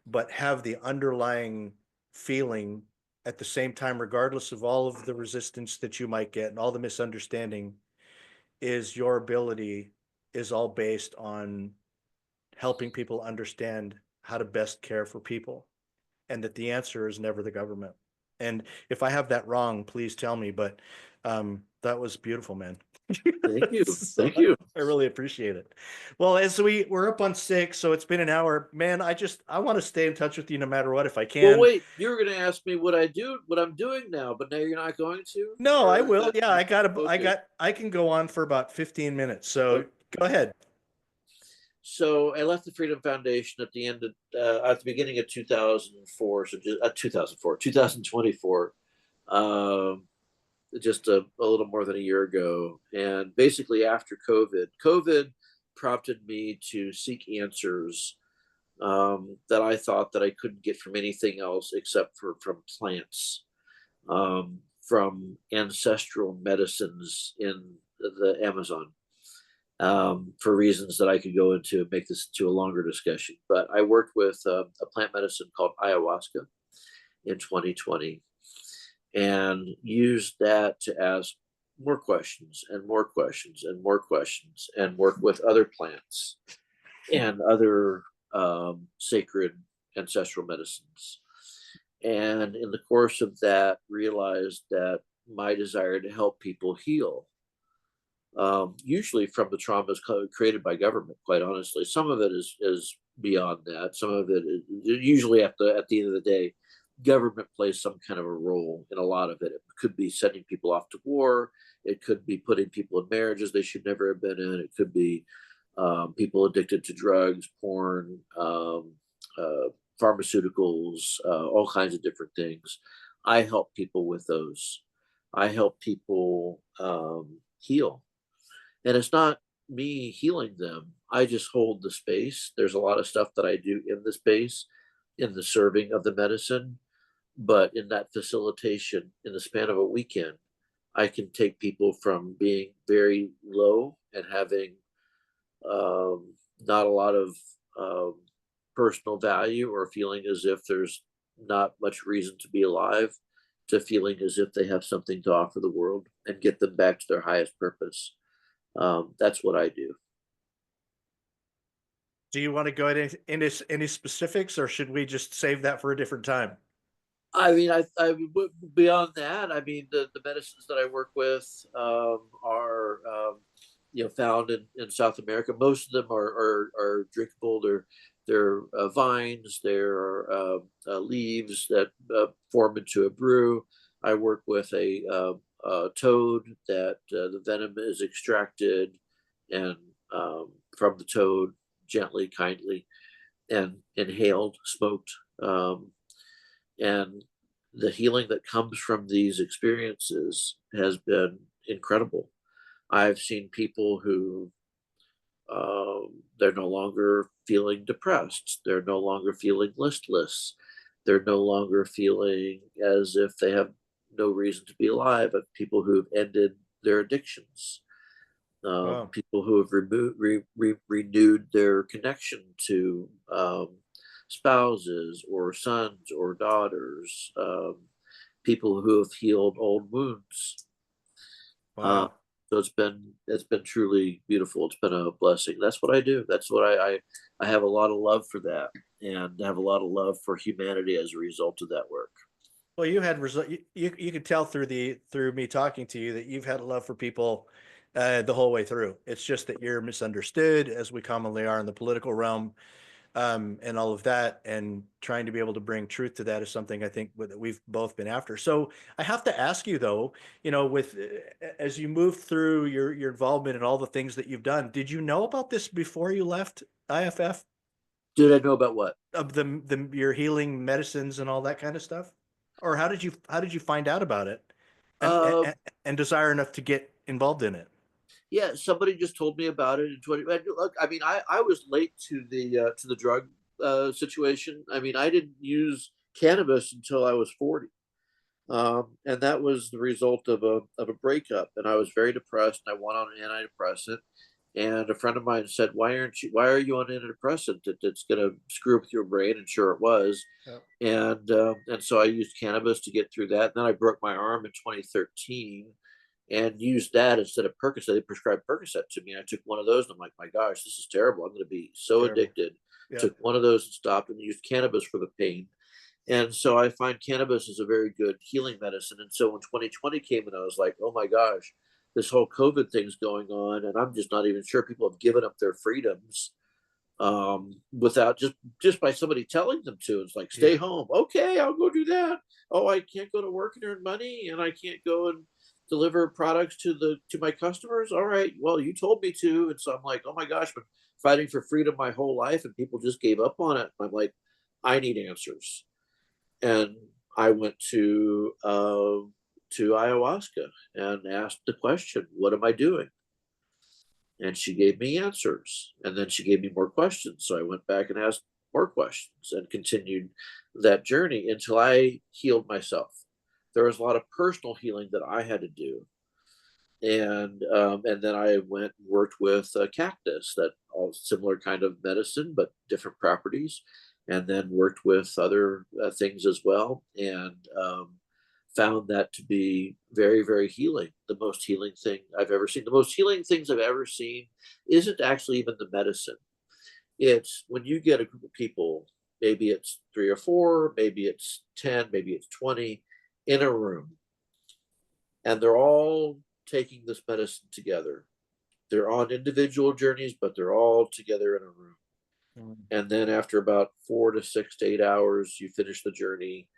but have the underlying feeling at the same time, regardless of all of the resistance that you might get and all the misunderstanding, is your ability is all based on helping people understand how to best care for people, and that the answer is never the government. And if I have that wrong, please tell me. But that was beautiful, man. Thank you. So Thank you. I really appreciate it. Well, as we're up on 6, so it's been an hour, man. I want to stay in touch with you no matter what if I Well, can. wait, you were going to ask me what I'm doing now, but now you're not going to? No, I Or is will. that Yeah, okay? I can go on for about 15 minutes. So Okay. go ahead. So I left the Freedom Foundation at the beginning of 2004, so just 2004, 2024, um, just a little more than a year ago. And basically, after COVID prompted me to seek answers that I thought that I couldn't get from anything else except for from plants, from ancestral medicines in the Amazon, for reasons that I could go into and make this to a longer discussion. But I worked with a plant medicine called ayahuasca in 2020 and used that to ask more questions and more questions and more questions and work with other plants and other sacred ancestral medicines. And in the course of that, realized that my desire to help people heal, usually from the traumas created by government. Quite honestly, some of it is beyond that. Some of it is usually at the end of the day, government plays some kind of a role in a lot of it. It could be sending people off to war. It could be putting people in marriages they should never have been in. It could be people addicted to drugs, porn, pharmaceuticals, all kinds of different things. I help people with those. I help people heal, and it's not me healing them. I just hold the space. There's a lot of stuff that I do in the space, in the serving of the medicine, but in that facilitation, in the span of a weekend, I can take people from being very low and having not a lot of um, personal value, or feeling as if there's not much reason to be alive, to feeling as if they have something to offer the world and get them back to their highest purpose. That's what I do. Do you want to go into any specifics, or should we just save that for a different time? I mean, beyond that, I mean, the medicines that I work with are, found in South America. Most of them are drinkable. They're vines. They're leaves that form into a brew. I work with a toad that the venom is extracted and from the toad gently, kindly, and inhaled, smoked. And the healing that comes from these experiences has been incredible. I've seen people who they're no longer feeling depressed, they're no longer feeling listless, they're no longer feeling as if they have no reason to be alive. People who've ended their addictions, Wow. people who have renewed their connection to spouses or sons or daughters, people who have healed old wounds. Uh, Wow. so it's been truly beautiful. It's been a blessing. That's what I do. That's what I have a lot of love for that, and have a lot of love for humanity as a result of that work. Well, you had result. You could tell through me talking to you that you've had a love for people the whole way through. It's just that you're misunderstood, as we commonly are in the political realm, and all of that. And trying to be able to bring truth to that is something I think that we've both been after. So I have to ask you though, with as you move through your involvement and all the things that you've done, did you know about this before you left IFF? Did I know about what? Of the your healing medicines and all that kind of stuff? Or how did you find out about it? and, Uh, and and desire enough to get involved in it. yeah, somebody just told me about it in 20. Look, I mean, I was late to the drug situation. I mean, I didn't use cannabis until I was 40. And that was the result of a breakup. And I was very depressed. And I went on an antidepressant. And a friend of mine said, Why are you on an antidepressant? It's going to screw up with your brain." And sure, it was. Yep. And so I used cannabis to get through that. And then I broke my arm in 2013 and used that instead of Percocet. They prescribed Percocet to me. I took one of those, and I'm like, my gosh, this is terrible. I'm going to be so Terrible. addicted. Yeah. Took one of those and stopped, and used cannabis for the pain. And so I find cannabis is a very good healing medicine. And so when 2020 came and I was like, oh my gosh, this whole COVID thing's going on, and I'm just not even sure people have given up their freedoms without just by somebody telling them to. It's like, stay Yeah. home. Okay, I'll go do that. Oh, I can't go to work and earn money, and I can't go and deliver products to my customers. All right, well, you told me to. And so I'm like, oh my gosh, been fighting for freedom my whole life, and people just gave up on it. I'm like, I need answers. And I went to ayahuasca and asked the question, "What am I doing?" And she gave me answers, and then she gave me more questions. So I went back and asked more questions and continued that journey until I healed myself. There was a lot of personal healing that I had to do, and then I went and worked with cactus, that all similar kind of medicine but different properties, and then worked with other things as well, and found that to be very healing. The most healing thing I've ever seen. The most healing things I've ever seen isn't actually even the medicine. It's when you get a group of people, maybe it's three or four, maybe it's 10, maybe it's 20, in a room, and they're all taking this medicine together. They're on individual journeys, but they're all together in a room. Mm. And then after about 4 to 6 to 8 hours, you finish the journey,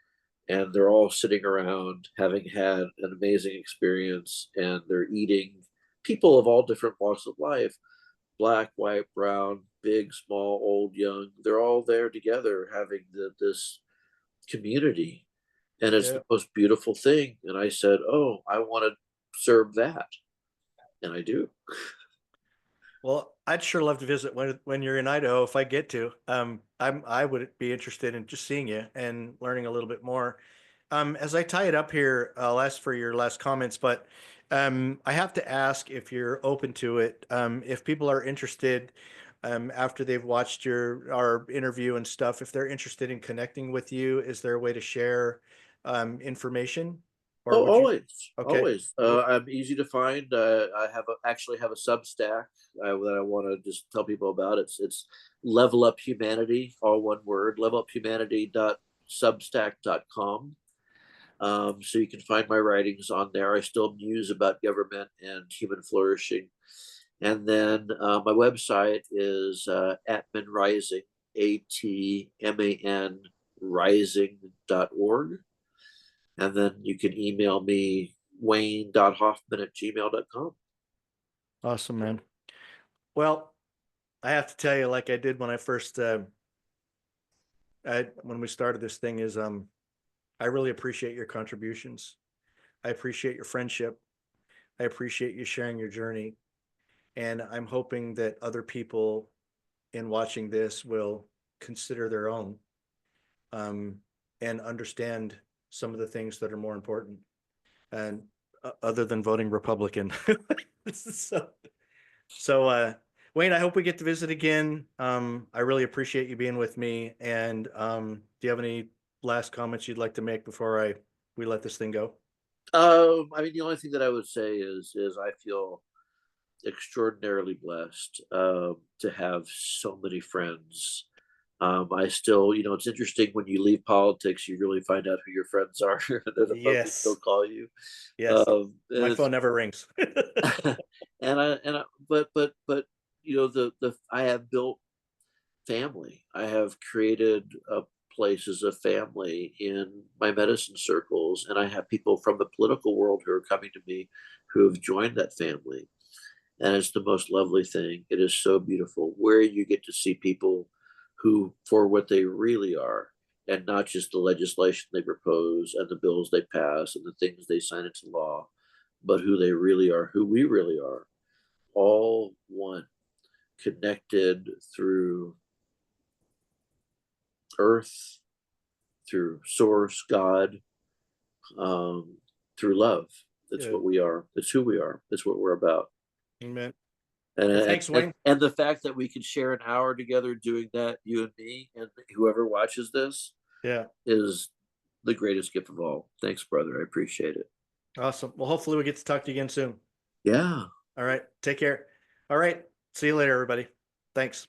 and they're all sitting around having had an amazing experience, and they're eating, people of all different walks of life, black, white, brown, big, small, old, young. They're all there together having this community. And it's Yeah. the most beautiful thing. And I said, oh, I want to serve that. And I do. Well, I'd sure love to visit when you're in Idaho if I get to. I would be interested in just seeing you and learning a little bit more. As I tie it up here, I'll ask for your last comments, but I have to ask if you're open to it. If people are interested, after they've watched our interview and stuff, if they're interested in connecting with you, is there a way to share information, or Oh, would you? always, Okay. always. I'm easy to find. Actually have a Substack that I want to just tell people about. It's Level Up Humanity, all one word. Leveluphumanity.substack.com. So you can find my writings on there. I still muse about government and human flourishing. And then my website is Atman Rising, ATMAN rising.org. And then you can email me, wayne.hoffman@gmail.com. Awesome, man. Well, I have to tell you, like I did when I first when we started this thing, is I really appreciate your contributions. I appreciate your friendship. I appreciate you sharing your journey. And I'm hoping that other people in watching this will consider their own, um, and understand some of the things that are more important, and other than voting Republican. so, so, Wayne, I hope we get to visit again. I really appreciate you being with me. And do you have any last comments you'd like to make before we let this thing go? I mean, the only thing that I would say is I feel extraordinarily blessed to have so many friends. I still, it's interesting when you leave politics, you really find out who your friends are. They're the folks who still Yes. call you. Yes. And My it's phone never rings. but the I have built family. I have created places of family in my medicine circles, and I have people from the political world who are coming to me who have joined that family. And it's the most lovely thing. It is so beautiful where you get to see people who, for what they really are, and not just the legislation they propose and the bills they pass and the things they sign into law, but who they really are, who we really are, all one, connected through earth, through source, God, through love. That's Yeah. what we are. That's who we are. That's what we're about. Amen. And, Well, and thanks, Wayne. and the fact that we could share an hour together doing that, you and me, and whoever watches this, Yeah. is the greatest gift of all. Thanks, brother. I appreciate it. Awesome. Well, hopefully we get to talk to you again soon. Yeah. All right. Take care. All right. See you later, everybody. Thanks.